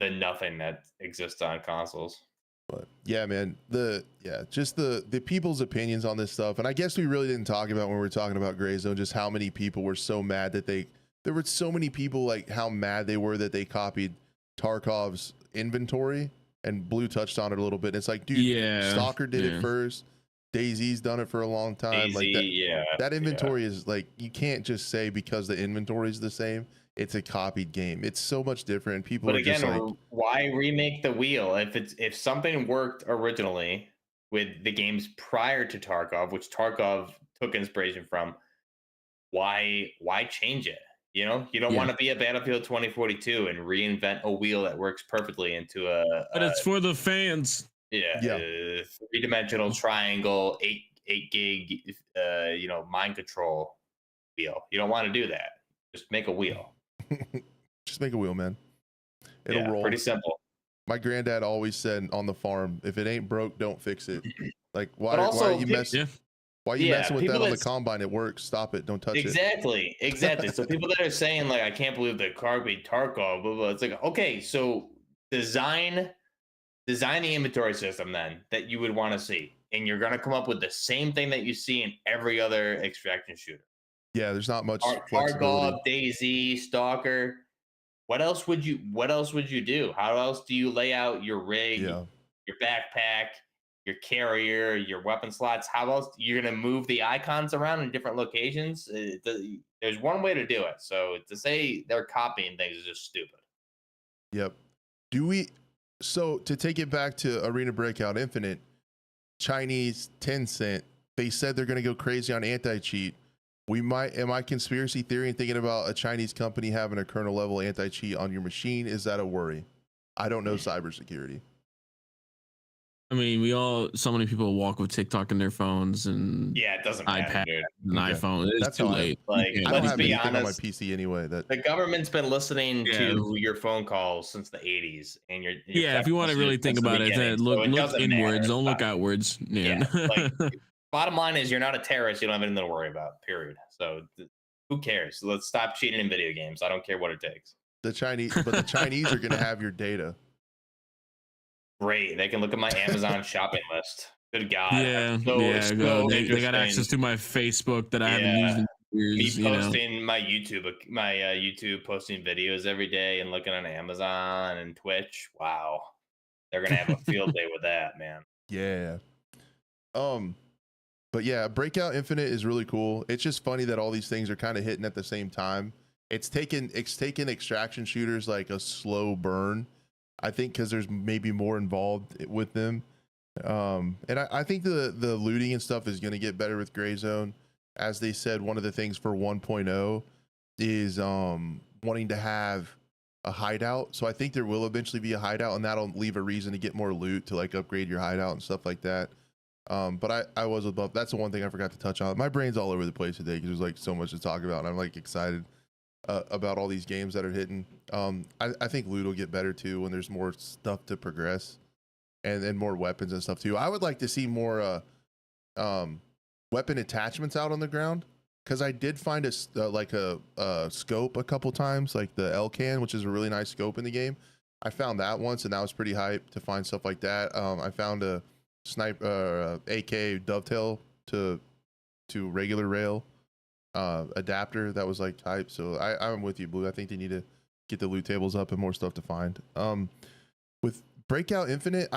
Speaker 3: the nothing that exists on consoles.
Speaker 1: But yeah, man, just the people's opinions on this stuff, and I guess we really didn't talk about when we were talking about Gray Zone, just how many people were so mad that there were so many people like how mad they were that they copied Tarkov's inventory, and Blue touched on it a little bit. And it's like, dude,
Speaker 2: Yeah,
Speaker 1: Stalker did it first. DayZ's done it for a long time.
Speaker 3: DayZ,
Speaker 1: Like that,
Speaker 3: yeah,
Speaker 1: that inventory is like, you can't just say because the inventory is the same, it's a copied game. It's so much different. People
Speaker 3: But
Speaker 1: are
Speaker 3: again,
Speaker 1: just like,
Speaker 3: why remake the wheel if something worked originally with the games prior to Tarkov, which Tarkov took inspiration from? Why change it? You know, you don't want to be a Battlefield 2042 and reinvent a wheel that works perfectly into
Speaker 2: but it's for the fans.
Speaker 3: Three-dimensional triangle, eight gig, you know, mind control wheel. You don't want to do that. Just make a wheel.
Speaker 1: just make a wheel, man. It'll roll.
Speaker 3: Pretty simple.
Speaker 1: My granddad always said on the farm, if it ain't broke, don't fix it. Like, why are you messing? Why are you messing with that on the combine? It works. Stop it. Don't touch it.
Speaker 3: Exactly. So people that are saying like, I can't believe the car beat Tarkov, blah, blah, it's like, okay, so design the inventory system then that you would want to see, and you're going to come up with the same thing that you see in every other extraction shooter.
Speaker 1: Yeah, there's not much flexibility.
Speaker 3: Tarkov, DayZ, Stalker. What else would you do? How else do you lay out your rig, your backpack, your carrier, your weapon slots? How else you're going to move the icons around in different locations? There's one way to do it. So to say they're copying things is just stupid.
Speaker 1: Yep. So to take it back to Arena Breakout Infinite, Chinese Tencent, they said they're going to go crazy on anti-cheat. Am I conspiracy theory and thinking about a Chinese company having a kernel level anti-cheat on your machine? Is that a worry? I don't know cybersecurity.
Speaker 2: I mean, so many people walk with TikTok in their phones and
Speaker 3: it doesn't matter,
Speaker 2: iPad
Speaker 3: dude.
Speaker 2: and iPhone. It's too late.
Speaker 3: Like,
Speaker 1: I don't
Speaker 3: let's
Speaker 1: have
Speaker 3: be
Speaker 1: anything
Speaker 3: honest,
Speaker 1: on my PC anyway.
Speaker 3: The government's been listening to your phone calls since the 80s, and you're
Speaker 2: if you want to really think about it, then look inwards, don't look outwards.
Speaker 3: Like, bottom line is, you're not a terrorist. You don't have anything to worry about. Period. So who cares? Let's stop cheating in video games. I don't care what it takes.
Speaker 1: The Chinese are going to have your data.
Speaker 3: Great. They can look at my Amazon shopping list. Good God.
Speaker 2: They got access to my Facebook that I haven't used in years.
Speaker 3: Me posting my YouTube posting videos every day and looking on Amazon and Twitch. Wow. They're going to have a field day with that, man.
Speaker 1: Yeah. But yeah, Breakout Infinite is really cool. It's just funny that all these things are kind of hitting at the same time. It's taken extraction shooters like a slow burn, I think, because there's maybe more involved with them. And I think the looting and stuff is going to get better with Gray Zone. As they said, one of the things for 1.0 is wanting to have a hideout. So I think there will eventually be a hideout, and that'll leave a reason to get more loot to like upgrade your hideout and stuff like that. But I was above. That's the one thing I forgot to touch on. My brain's all over the place today because there's like so much to talk about, and I'm like excited about all these games that are hitting. I think loot will get better too when there's more stuff to progress, and more weapons and stuff too. I would like to see more weapon attachments out on the ground, because I did find a scope a couple times, like the L-Can, which is a really nice scope in the game. I found that once, and that was pretty hype to find stuff like that. I found a sniper AK dovetail to regular rail adapter that was like hype. So I'm with you, Blue. I think they need to get the loot tables up and more stuff to find. With Breakout Infinite,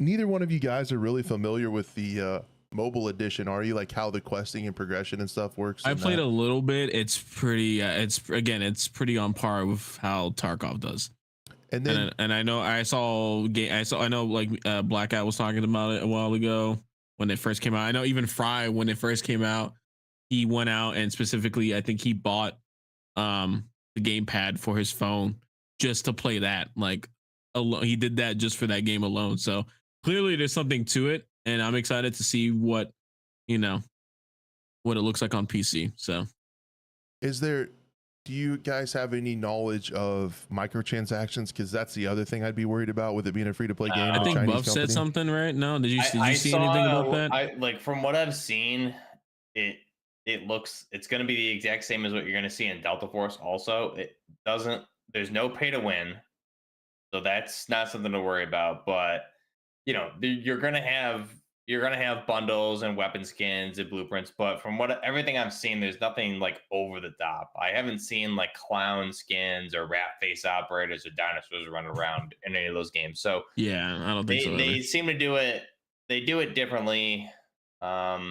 Speaker 1: neither one of you guys are really familiar with the mobile edition, are you? Like how the questing and progression and stuff works?
Speaker 2: I
Speaker 1: in
Speaker 2: played
Speaker 1: that?
Speaker 2: a little bit. It's pretty. It's pretty on par with how Tarkov does.
Speaker 1: And then
Speaker 2: And I know I know like Blackout was talking about it a while ago when it first came out. I know even Fry, when it first came out, he went out and specifically I think he bought the gamepad for his phone just to play that. Like alone, he did that just for that game alone. So clearly there's something to it, and I'm excited to see what you know what it looks like on PC. So
Speaker 1: do you guys have any knowledge of microtransactions? Because that's the other thing I'd be worried about with it being a free to play game.
Speaker 2: I
Speaker 1: with a
Speaker 2: think
Speaker 1: Chinese
Speaker 2: Buff said
Speaker 1: company.
Speaker 2: something, right? No, did you
Speaker 3: I
Speaker 2: see
Speaker 3: saw,
Speaker 2: anything about that?
Speaker 3: I like from what I've seen, it looks it's going to be the exact same as what you're going to see in Delta Force. Also, it doesn't. There's no pay to win, so that's not something to worry about. But you know, you're going to have bundles and weapon skins and blueprints. But from what everything I've seen, there's nothing like over the top. I haven't seen like clown skins or rat face operators or dinosaurs running around in any of those games. So
Speaker 2: Yeah, I don't think so.
Speaker 3: they seem to do it. They do it differently, but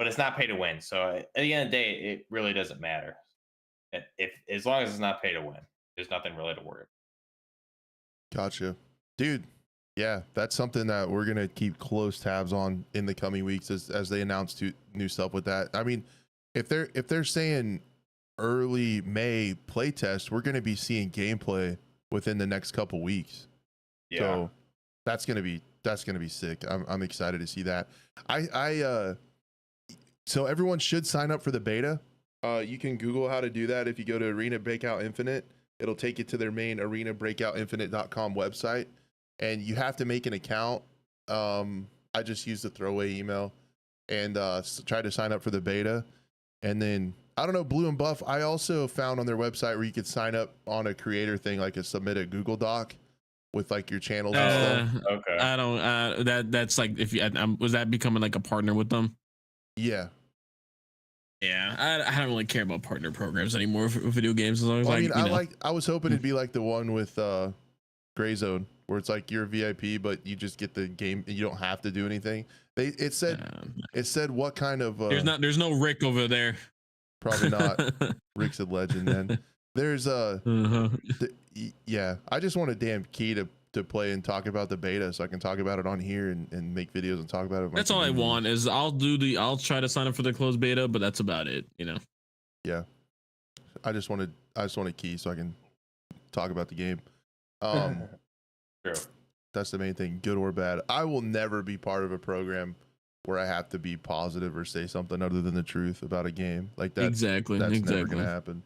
Speaker 3: it's not pay to win. So at the end of the day, it really doesn't matter. If as long as it's not pay to win, there's nothing really to worry about.
Speaker 1: Gotcha, dude. Yeah, that's something that we're gonna keep close tabs on in the coming weeks as they announce new stuff with that. I mean, if they're saying early May playtest, we're gonna be seeing gameplay within the next couple weeks.
Speaker 3: Yeah.
Speaker 1: So that's gonna be sick. I'm excited to see that. So everyone should sign up for the beta. You can Google how to do that. If you go to Arena Breakout Infinite, it'll take you to their main arenabreakoutinfinite.com website, and you have to make an account. I just used the throwaway email and try to sign up for the beta. And then I don't know, Blue and Buff, I also found on their website where you could sign up on a creator thing, like submit a Google Doc with like your channels and stuff.
Speaker 3: Okay.
Speaker 2: I don't. That's like if you was that becoming like a partner with them?
Speaker 1: Yeah.
Speaker 2: Yeah, I don't really care about partner programs anymore for video games as long as
Speaker 1: I was hoping it'd be like the one with Gray Zone, where it's like you're a VIP, but you just get the game and you don't have to do anything. It said what kind of
Speaker 2: there's no Rick over there.
Speaker 1: Probably not. Rick's a legend. Then there's yeah. I just want a damn key to play and talk about the beta, so I can talk about it on here and make videos and talk about it.
Speaker 2: That's all I want. Is I'll try to sign up for the closed beta, but that's about it.
Speaker 1: Yeah. I just want a key so I can talk about the game.
Speaker 3: True.
Speaker 1: That's the main thing, good or bad. I will never be part of a program where I have to be positive or say something other than the truth about a game. Like that.
Speaker 2: Exactly.
Speaker 1: That's never gonna happen.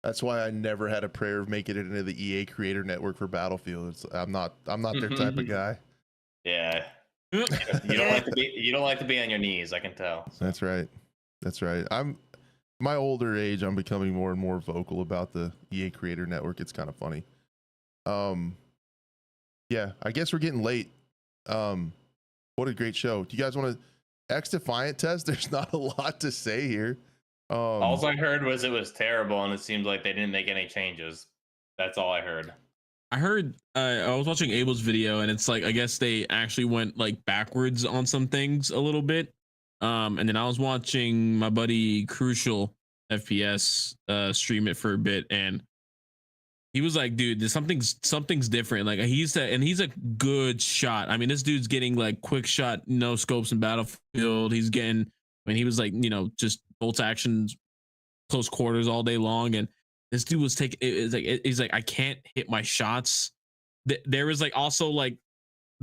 Speaker 1: That's why I never had a prayer of making it into the EA Creator Network for Battlefield. I'm not their type of guy.
Speaker 3: Yeah. You don't like to be on your knees, I can tell. So.
Speaker 1: That's right. My older age, I'm becoming more and more vocal about the EA Creator Network. It's kind of funny. Yeah, I guess we're getting late. What a great show. Do you guys want to Xdefiant test? There's not a lot to say here.
Speaker 3: All I heard was it was terrible, and it seems like they didn't make any changes. That's all I heard.
Speaker 2: I heard I was watching Abel's video, and it's like I guess they actually went like backwards on some things a little bit. And then I was watching my buddy Crucial FPS stream it for a bit, and he was like, dude, there's something's different. Like he's a good shot. I mean, this dude's getting like quick shot, no scopes in Battlefield. He's getting, I mean, he was like, just bolt actions, close quarters all day long. And this dude was taking, he's like, I can't hit my shots. There was like also like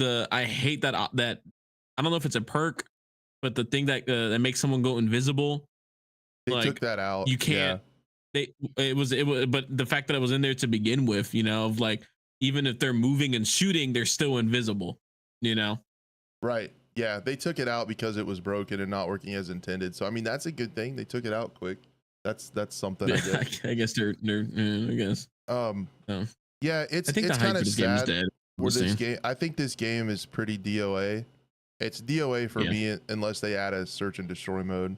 Speaker 2: I hate that I don't know if it's a perk, but the thing that makes someone go invisible.
Speaker 1: They took that out.
Speaker 2: You can't. Yeah. It was, but the fact that it was in there to begin with, of like, even if they're moving and shooting, they're still invisible,
Speaker 1: Right. Yeah. They took it out because it was broken and not working as intended. So, I mean, that's a good thing. They took it out quick. That's something. I guess.
Speaker 2: I guess they're I guess.
Speaker 1: Yeah. It's kind of sad. This game, I think this game is pretty DOA. It's DOA for me unless they add a search and destroy mode.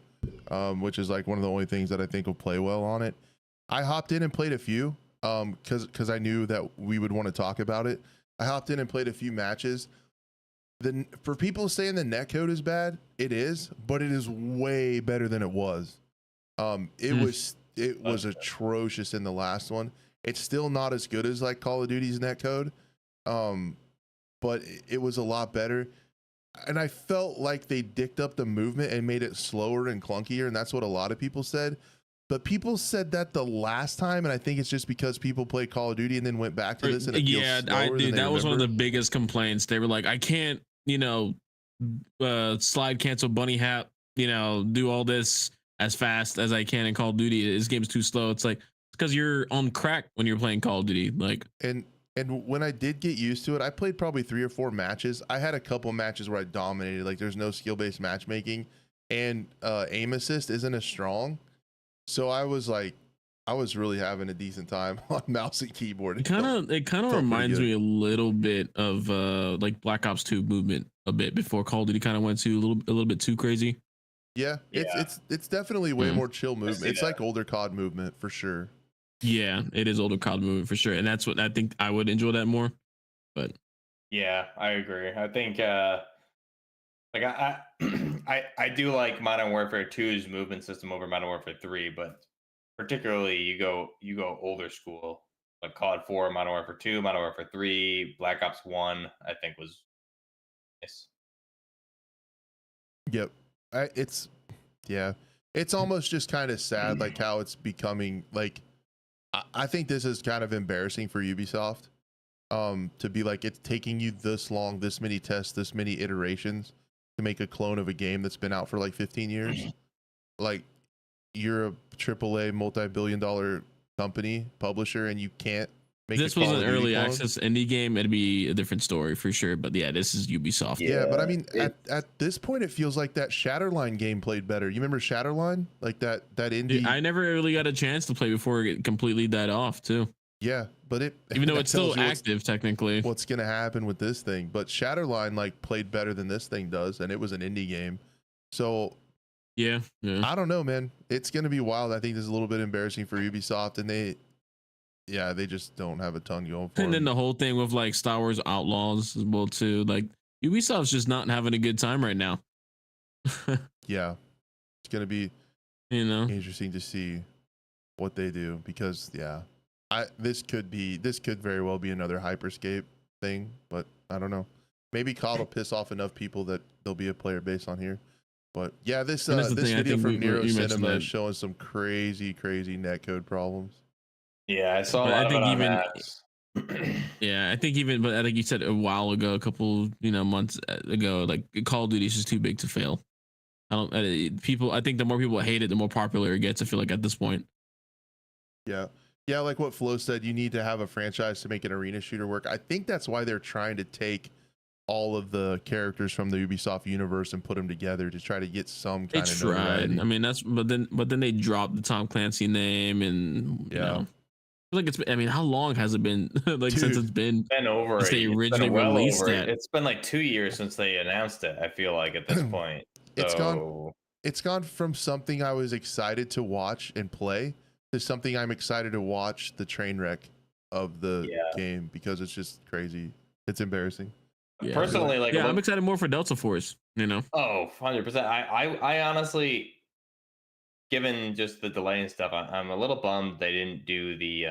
Speaker 1: Which is like one of the only things that I think will play well on it. I hopped in and played a few because I knew that we would want to talk about it. I hopped in and played a few matches. for people saying the netcode is bad, it is, but it is way better than it was. It was atrocious in the last one. It's still not as good as like Call of Duty's netcode, but it was a lot better. And I felt like they dicked up the movement and made it slower and clunkier, and that's what a lot of people said. But people said that the last time, and I think it's just because people played Call of Duty and then went back to this. And it feels slower than they
Speaker 2: that was one of the
Speaker 1: remember.
Speaker 2: biggest complaints. They were like, I can't, slide cancel bunny hat, do all this as fast as I can in Call of Duty. This game's too slow. It's like, it's because you're on crack when you're playing Call of Duty. Like,
Speaker 1: and when I did get used to it, I played probably 3 or 4 matches. I had a couple matches where I dominated. Like, there's no skill-based matchmaking, and aim assist isn't as strong. So I was really having a decent time on mouse and keyboard.
Speaker 2: It kind of reminds me a little bit of like Black Ops 2 movement a bit before Call of Duty kind of went to a little bit too crazy.
Speaker 1: Yeah, it's definitely way more chill movement. It's like older COD movement for sure.
Speaker 2: Yeah, it is older COD movement for sure, and that's what I think I would enjoy that more. But
Speaker 3: yeah, I agree. I think like I do like Modern Warfare 2's movement system over Modern Warfare 3, but particularly you go older school like COD 4, Modern Warfare 2, Modern Warfare 3, Black Ops 1. I think was nice.
Speaker 1: Yep, it's almost just kind of sad, like how it's becoming. Like, I think this is kind of embarrassing for Ubisoft, to be like, it's taking you this long, this many tests, this many iterations to make a clone of a game that's been out for like 15 years. Like, you're a AAA multi-billion-dollar company publisher, and you can't make
Speaker 2: this was an early access indie game. It'd be a different story for sure. But yeah, this is Ubisoft.
Speaker 1: Yeah, but I mean, at this point, it feels like that Shatterline game played better. You remember Shatterline, like that indie?
Speaker 2: Dude, I never really got a chance to play before it completely died off too.
Speaker 1: Yeah, but
Speaker 2: even though it's still active technically.
Speaker 1: What's gonna happen with this thing? But Shatterline like played better than this thing does, and it was an indie game. So
Speaker 2: yeah.
Speaker 1: I don't know, man. It's gonna be wild. I think this is a little bit embarrassing for Ubisoft, and they just don't have a ton going for them.
Speaker 2: And then the whole thing with like Star Wars Outlaws as well too. Like, Ubisoft's just not having a good time right now.
Speaker 1: Yeah, it's gonna be interesting to see what they do, because this could very well be another Hyperscape thing, but I don't know. Maybe COD will piss off enough people that there'll be a player base on here. But yeah, this video from Nero Cinema is showing some crazy netcode problems.
Speaker 3: Yeah, I saw a lot of it on maps.
Speaker 2: Yeah, I think but I think you said a while ago, a couple months ago, like Call of Duty is just too big to fail. I think the more people hate it, the more popular it gets. I feel like at this point.
Speaker 1: Yeah, like what Flo said, you need to have a franchise to make an arena shooter work. I think that's why they're trying to take all of the characters from the Ubisoft universe and put them together to try to get some kind of notoriety.
Speaker 2: I mean, but then they dropped the Tom Clancy name, and you know, like how long has it been? Like, since it's been
Speaker 3: over
Speaker 2: since they originally released it.
Speaker 3: It's been like 2 years since they announced it. I feel like at this point,
Speaker 1: it's gone from something I was excited to watch and play to something I'm excited to watch the train wreck of the game, because it's just crazy. It's embarrassing.
Speaker 3: Yeah. Personally, like,
Speaker 2: I'm excited more for Delta Force.
Speaker 3: Oh, 100%. I honestly, given just the delay and stuff, I'm a little bummed they didn't do the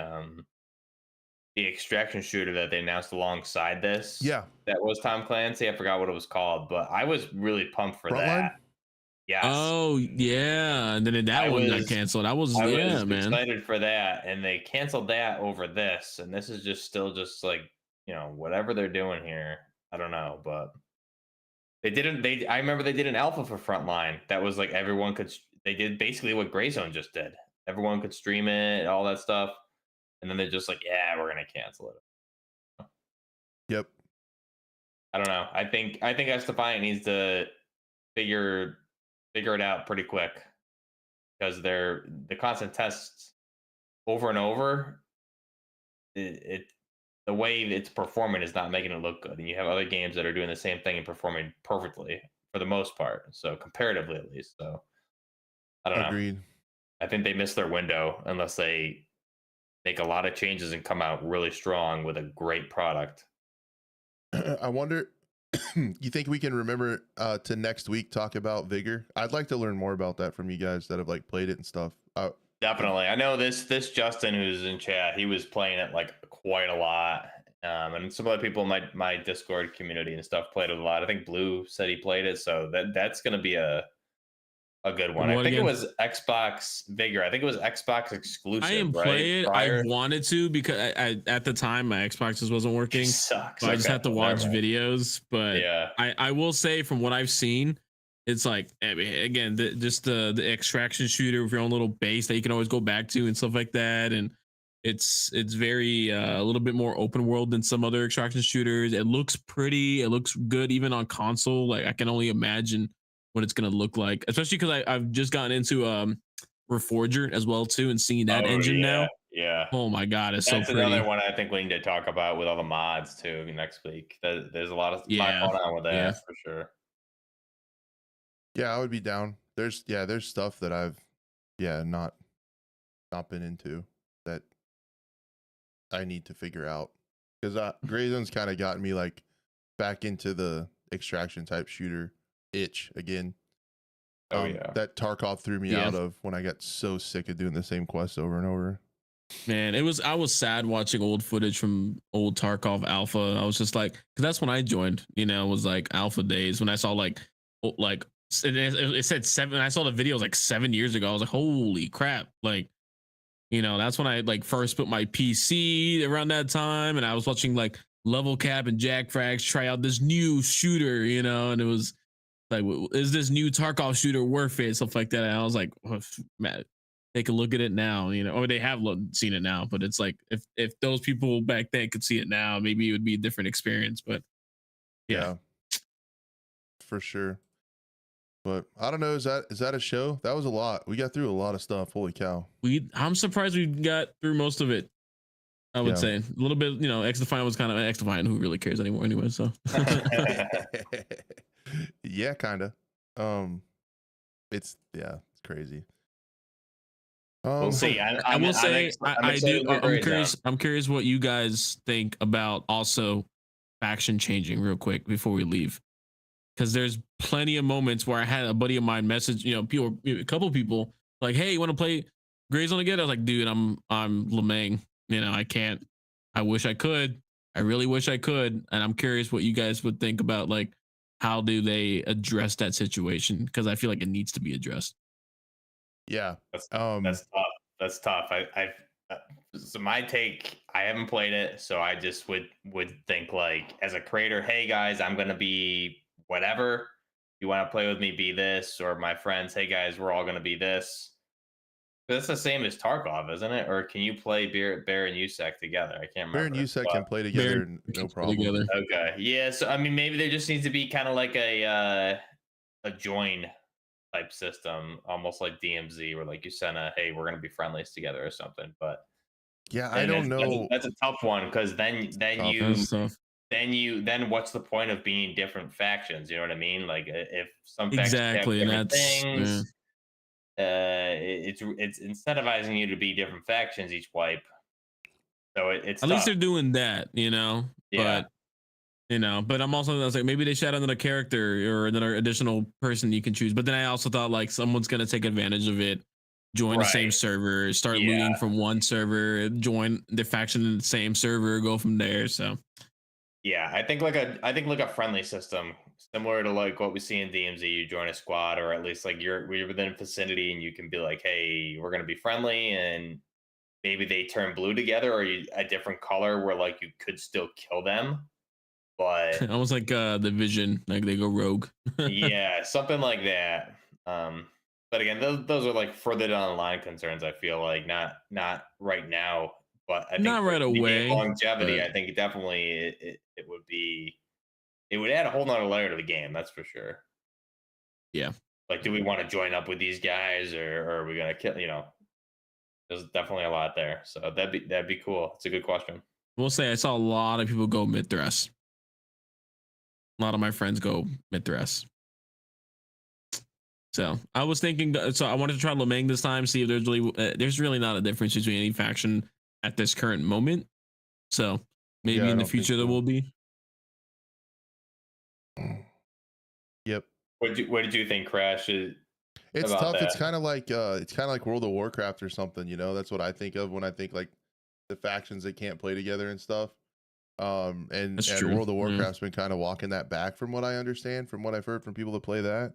Speaker 3: extraction shooter that they announced alongside this.
Speaker 1: Yeah,
Speaker 3: that was Tom Clancy. I forgot what it was called, but I was really pumped for that. Yes.
Speaker 2: Oh yeah, and then that one got canceled. I was
Speaker 3: excited for that, and they canceled that over this, and this is still like, whatever they're doing here. I don't know, but I remember they did an alpha for Frontline that was like everyone could. They did basically what Grayzone just did. Everyone could stream it, all that stuff, and then they're just like, yeah, we're gonna cancel it.
Speaker 1: Yep.
Speaker 3: I don't know. I think Xdefiant needs to figure it out pretty quick, because the constant tests over and over, the way it's performing is not making it look good, and you have other games that are doing the same thing and performing perfectly for the most part, so comparatively at least. So I don't know. I think they missed their window unless they make a lot of changes and come out really strong with a great product.
Speaker 1: I wonder You think we can remember to next week talk about Vigor? I'd like to learn more about that from you guys that have like played it and stuff.
Speaker 3: Definitely. I know this Justin who's in chat, he was playing it like quite a lot. And some other people in my Discord community and stuff played it a lot. I think Blue said he played it, so that's gonna be a good one. I think it was Xbox Vigor. I think it was Xbox exclusive.
Speaker 2: I didn't play it. I wanted to because I at the time my Xbox just wasn't working.
Speaker 3: Sucks.
Speaker 2: So I just had to watch videos. But yeah, I will say from what I've seen, it's like, I mean, again, just the extraction shooter with your own little base that you can always go back to and stuff like that. And it's very a little bit more open world than some other extraction shooters. It looks pretty. It looks good even on console. Like I can only imagine what it's gonna look like, especially because I've just gotten into Reforger as well too, and seeing that engine now.
Speaker 3: Yeah.
Speaker 2: Oh my god, it's
Speaker 3: that's
Speaker 2: so pretty.
Speaker 3: Another one I think we need to talk about with all the mods too next week. There's a lot of going on with that for sure.
Speaker 1: Yeah, I would be down. There's stuff that I've not been into that I need to figure out, because Gray Zone's kind of gotten me like back into the extraction type shooter itch again. That Tarkov threw me out of when I got so sick of doing the same quests over and over.
Speaker 2: Man, I was sad watching old footage from old Tarkov Alpha. I was just like, because that's when I joined, you know, it was like Alpha days when I saw like it said 7. I saw the videos like 7 years ago. I was like, holy crap. Like, you know, that's when I like first put my PC around that time. And I was watching like Level Cap and Jack Frags try out this new shooter, you know, and it was like, is this new Tarkov shooter worth it? Stuff like that. And I was like, oh, man, take a look at it now, you know, or they have seen it now, but it's like, if those people back then could see it now, maybe it would be a different experience. But yeah.
Speaker 1: For sure. But I don't know. Is that a show? That was a lot. We got through a lot of stuff. Holy cow.
Speaker 2: I'm surprised we got through most of it. I would say a little bit, you know, Xdefiant was kind of Xdefiant. Who really cares anymore anyway? So
Speaker 1: yeah, kind of. It's crazy.
Speaker 3: We'll see.
Speaker 2: I will say I'm curious. I'm curious what you guys think about also faction changing real quick before we leave, because there's plenty of moments where I had a buddy of mine message, you know, a couple people like, "Hey, you want to play Gray Zone again?" I was like, "Dude, I'm Lemang. You know, I can't. I wish I could. I really wish I could." And I'm curious what you guys would think about, like, how do they address that situation? Because I feel like it needs to be addressed.
Speaker 1: Yeah,
Speaker 3: that's tough. That's tough. So my take, I haven't played it, so I just would think like, as a creator, hey guys, I'm gonna be whatever. You want to play with me, be this, or my friends, hey guys, we're all gonna be this. But it's the same as Tarkov, isn't it? Or can you play Bear and USEC together? I can't remember.
Speaker 1: Bear and USEC can play together, no problem.
Speaker 2: Together.
Speaker 3: Okay, yeah. So I mean, maybe there just needs to be kind of like a join type system, almost like DMZ, where like you send hey, we're gonna be friendlies together or something. But
Speaker 1: yeah, I don't know.
Speaker 3: That's a tough one, because then what's the point of being different factions? You know what I mean? Like if some factions have different things, it's incentivizing you to be different factions each wipe. So it's
Speaker 2: at least they're doing that, you know.
Speaker 3: Yeah.
Speaker 2: But you know, but I was like, maybe they should add another character or another additional person you can choose. But then I also thought like someone's gonna take advantage of it, join the same server, start looting from one server, join the faction in the same server, go from there. So
Speaker 3: yeah, I think like a friendly system similar to like what we see in DMZ. You join a squad, or at least like you're within a vicinity, and you can be like, hey, we're gonna be friendly, and maybe they turn blue together, or a different color where like you could still kill them. But
Speaker 2: almost like the Vision, like they go rogue.
Speaker 3: Yeah, something like that. But again, those are like further down the line concerns. I feel like not right now, but I think
Speaker 2: not right away.
Speaker 3: Longevity, I think definitely it would add a whole nother layer to the game. That's for sure.
Speaker 2: Yeah.
Speaker 3: Like, do we want to join up with these guys, or are we gonna kill? You know, there's definitely a lot there. So that'd be cool. It's a good question.
Speaker 2: We'll say I saw a lot of people go mid dress. A lot of my friends go mid dress. So I was thinking, so I wanted to try Lemang this time, see if there's really not a difference between any faction at this current moment. So maybe in the future there will be.
Speaker 1: Yep.
Speaker 3: What did you think, Crash?
Speaker 1: It's
Speaker 3: About
Speaker 1: tough.
Speaker 3: that?
Speaker 1: It's kind of like World of Warcraft or something, you know? That's what I think of when I think like the factions that can't play together and stuff. And
Speaker 2: That's
Speaker 1: and
Speaker 2: true.
Speaker 1: World of
Speaker 2: Yeah.
Speaker 1: Warcraft's been kind of walking that back from what I understand, from what I've heard from people that play that.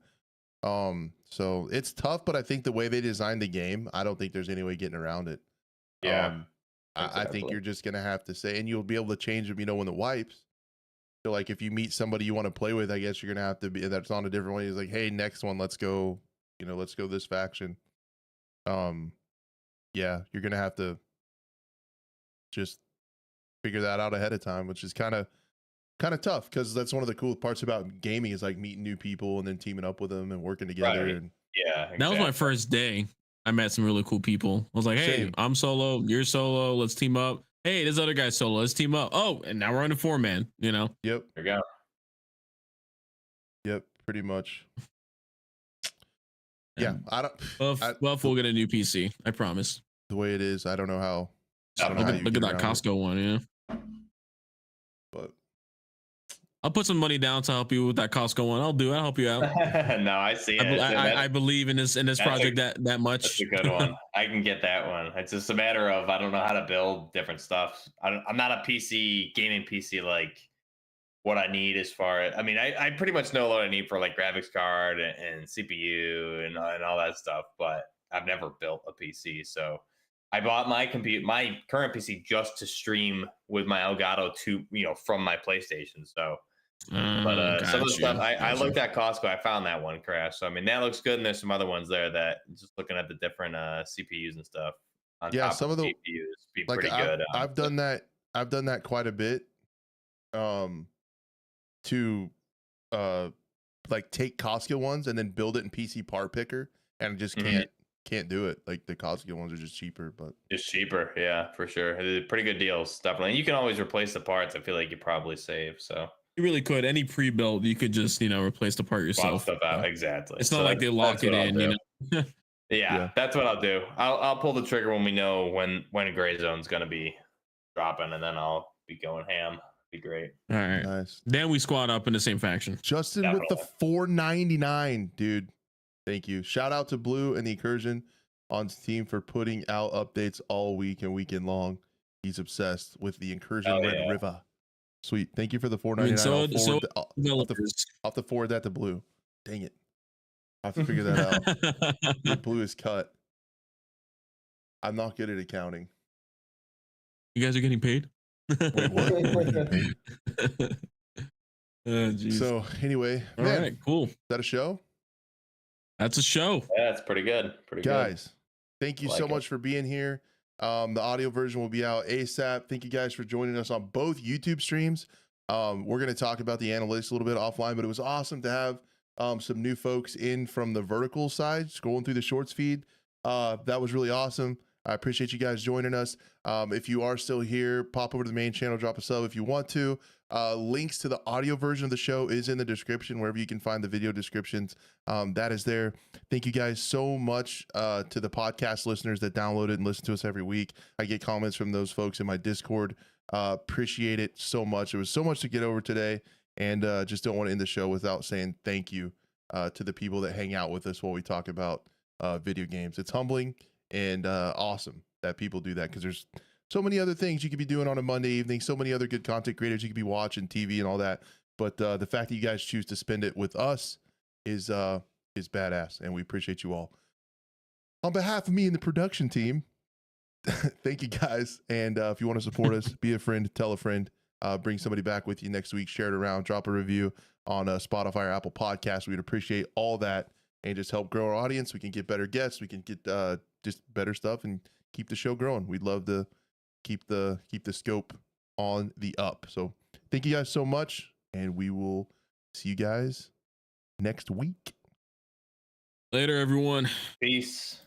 Speaker 1: So it's tough, but I think the way they designed the game, I don't think there's any way getting around it.
Speaker 3: Yeah,
Speaker 1: Um, I think
Speaker 3: exactly.
Speaker 1: you're just gonna have to say, and you'll be able to change them, you know, when it wipes. So like if you meet somebody you want to play with, I guess you're gonna have to be that's on a different way. It's like, hey, next one, let's go, you know, let's go this faction. Um, yeah, you're gonna have to just figure that out ahead of time, which is kind of tough because that's one of the cool parts about gaming is like meeting new people and then teaming up with them and working together.
Speaker 3: Right.
Speaker 1: And
Speaker 3: Yeah,
Speaker 2: That was my
Speaker 3: exactly.
Speaker 2: first day. I met some really cool people. I was like, hey,
Speaker 1: Same.
Speaker 2: I'm solo, you're solo, let's team up. Hey, this other guy's solo, let's team up. Oh, and now we're on a 4-man, you know?
Speaker 1: Yep,
Speaker 3: There you go.
Speaker 1: yep, pretty much. Yeah,
Speaker 2: And
Speaker 1: I don't.
Speaker 2: Buff will get a new PC, I promise.
Speaker 1: The way it is, I don't know how. I don't know
Speaker 2: Look
Speaker 1: how
Speaker 2: at,
Speaker 1: you
Speaker 2: look
Speaker 1: get
Speaker 2: at that
Speaker 1: around it,
Speaker 2: Costco one, yeah.
Speaker 1: but
Speaker 2: I'll put some money down to help you with that Costco one. I'll help you out.
Speaker 3: No, I see it.
Speaker 2: I believe in this project that much.
Speaker 3: That's a good one. I can get that one. It's just a matter of I don't know how to build different stuff. I'm not a gaming PC like what I need as far as I mean I pretty much know what I need for like graphics card and CPU and all that stuff, but I've never built a PC. So I bought my current PC just to stream with my Elgato from my PlayStation. So but some of the
Speaker 2: Got
Speaker 3: stuff
Speaker 2: you.
Speaker 3: I looked at Costco, I found that one, Crash. So I mean that looks good, and there's some other ones there that just looking at the different CPUs and stuff on
Speaker 1: yeah,
Speaker 3: top
Speaker 1: some
Speaker 3: of
Speaker 1: of
Speaker 3: the
Speaker 1: the
Speaker 3: GPUs be
Speaker 1: like
Speaker 3: pretty good.
Speaker 1: I've done that. I've done that quite a bit. Um, to uh like take Costco ones and then build it in PC part picker, and I just
Speaker 3: Mhm.
Speaker 1: can't do it. Like the Costco ones are just cheaper, but
Speaker 3: It's cheaper, yeah, for sure. They're pretty good deals, definitely. And you can always replace the parts. I feel like you probably save. So
Speaker 2: You really could. Any pre-built, you could just replace the part
Speaker 3: swap
Speaker 2: yourself.
Speaker 3: stuff out exactly.
Speaker 2: It's not
Speaker 3: So
Speaker 2: like they lock
Speaker 3: that's
Speaker 2: it
Speaker 3: what I'll
Speaker 2: in,
Speaker 3: do.
Speaker 2: know.
Speaker 3: Yeah,
Speaker 1: yeah.
Speaker 3: that's what I'll do. I'll pull the trigger when we know when a gray zone's gonna be dropping, and then I'll be going ham. Be great.
Speaker 2: All right.
Speaker 1: Nice.
Speaker 2: Then we squad up in the same faction.
Speaker 1: Justin with the
Speaker 3: Definitely.
Speaker 1: $4.99, dude. Thank you. Shout out to Blue and the Incursion on Steam for putting out updates all week and weekend long. He's obsessed with the Incursion
Speaker 3: Oh
Speaker 1: Red
Speaker 3: yeah.
Speaker 1: River. Sweet. Thank you for the
Speaker 2: I mean,
Speaker 1: $4.99. I'll
Speaker 2: developers.
Speaker 1: have to forward that to Blue. Dang it. I have to figure that out. Get Blue is cut. I'm not good at accounting.
Speaker 2: You guys are getting paid?
Speaker 1: Wait, what? We're getting paid?
Speaker 2: Oh, geez.
Speaker 1: So anyway,
Speaker 2: All
Speaker 1: man,
Speaker 2: right, cool.
Speaker 1: is that a show?
Speaker 2: That's a show.
Speaker 3: Yeah, it's pretty good. Pretty
Speaker 1: Guys, thank you
Speaker 3: Like
Speaker 1: so
Speaker 3: it.
Speaker 1: much for being here. The audio version will be out ASAP. Thank you guys for joining us on both YouTube streams. We're going to talk about the analytics a little bit offline, but it was awesome to have some new folks in from the vertical side, scrolling through the shorts feed. That was really awesome. I appreciate you guys joining us. If you are still here, pop over to the main channel, drop a sub if you want to. Links to the audio version of the show is in the description, wherever you can find the video descriptions. That is there. Thank you guys so much to the podcast listeners that download it and listen to us every week. I get comments from those folks in my Discord. Appreciate it so much. It was so much to get over today, and just don't want to end the show without saying thank you to the people that hang out with us while we talk about video games. It's humbling and awesome that people do that, because there's so many other things you could be doing on a Monday evening, so many other good content creators you could be watching TV and all that. But the fact that you guys choose to spend it with us is badass, and we appreciate you all. On behalf of me and the production team, thank you guys. And if you want to support us, be a friend, tell a friend, bring somebody back with you next week, share it around, drop a review on Spotify or Apple Podcasts. We'd appreciate all that, and just help grow our audience. We can get better guests. We can get just better stuff and keep the show growing. We'd love to keep the scope on the up. So thank you guys so much, and we will see you guys next week.
Speaker 2: Later, everyone.
Speaker 3: Peace.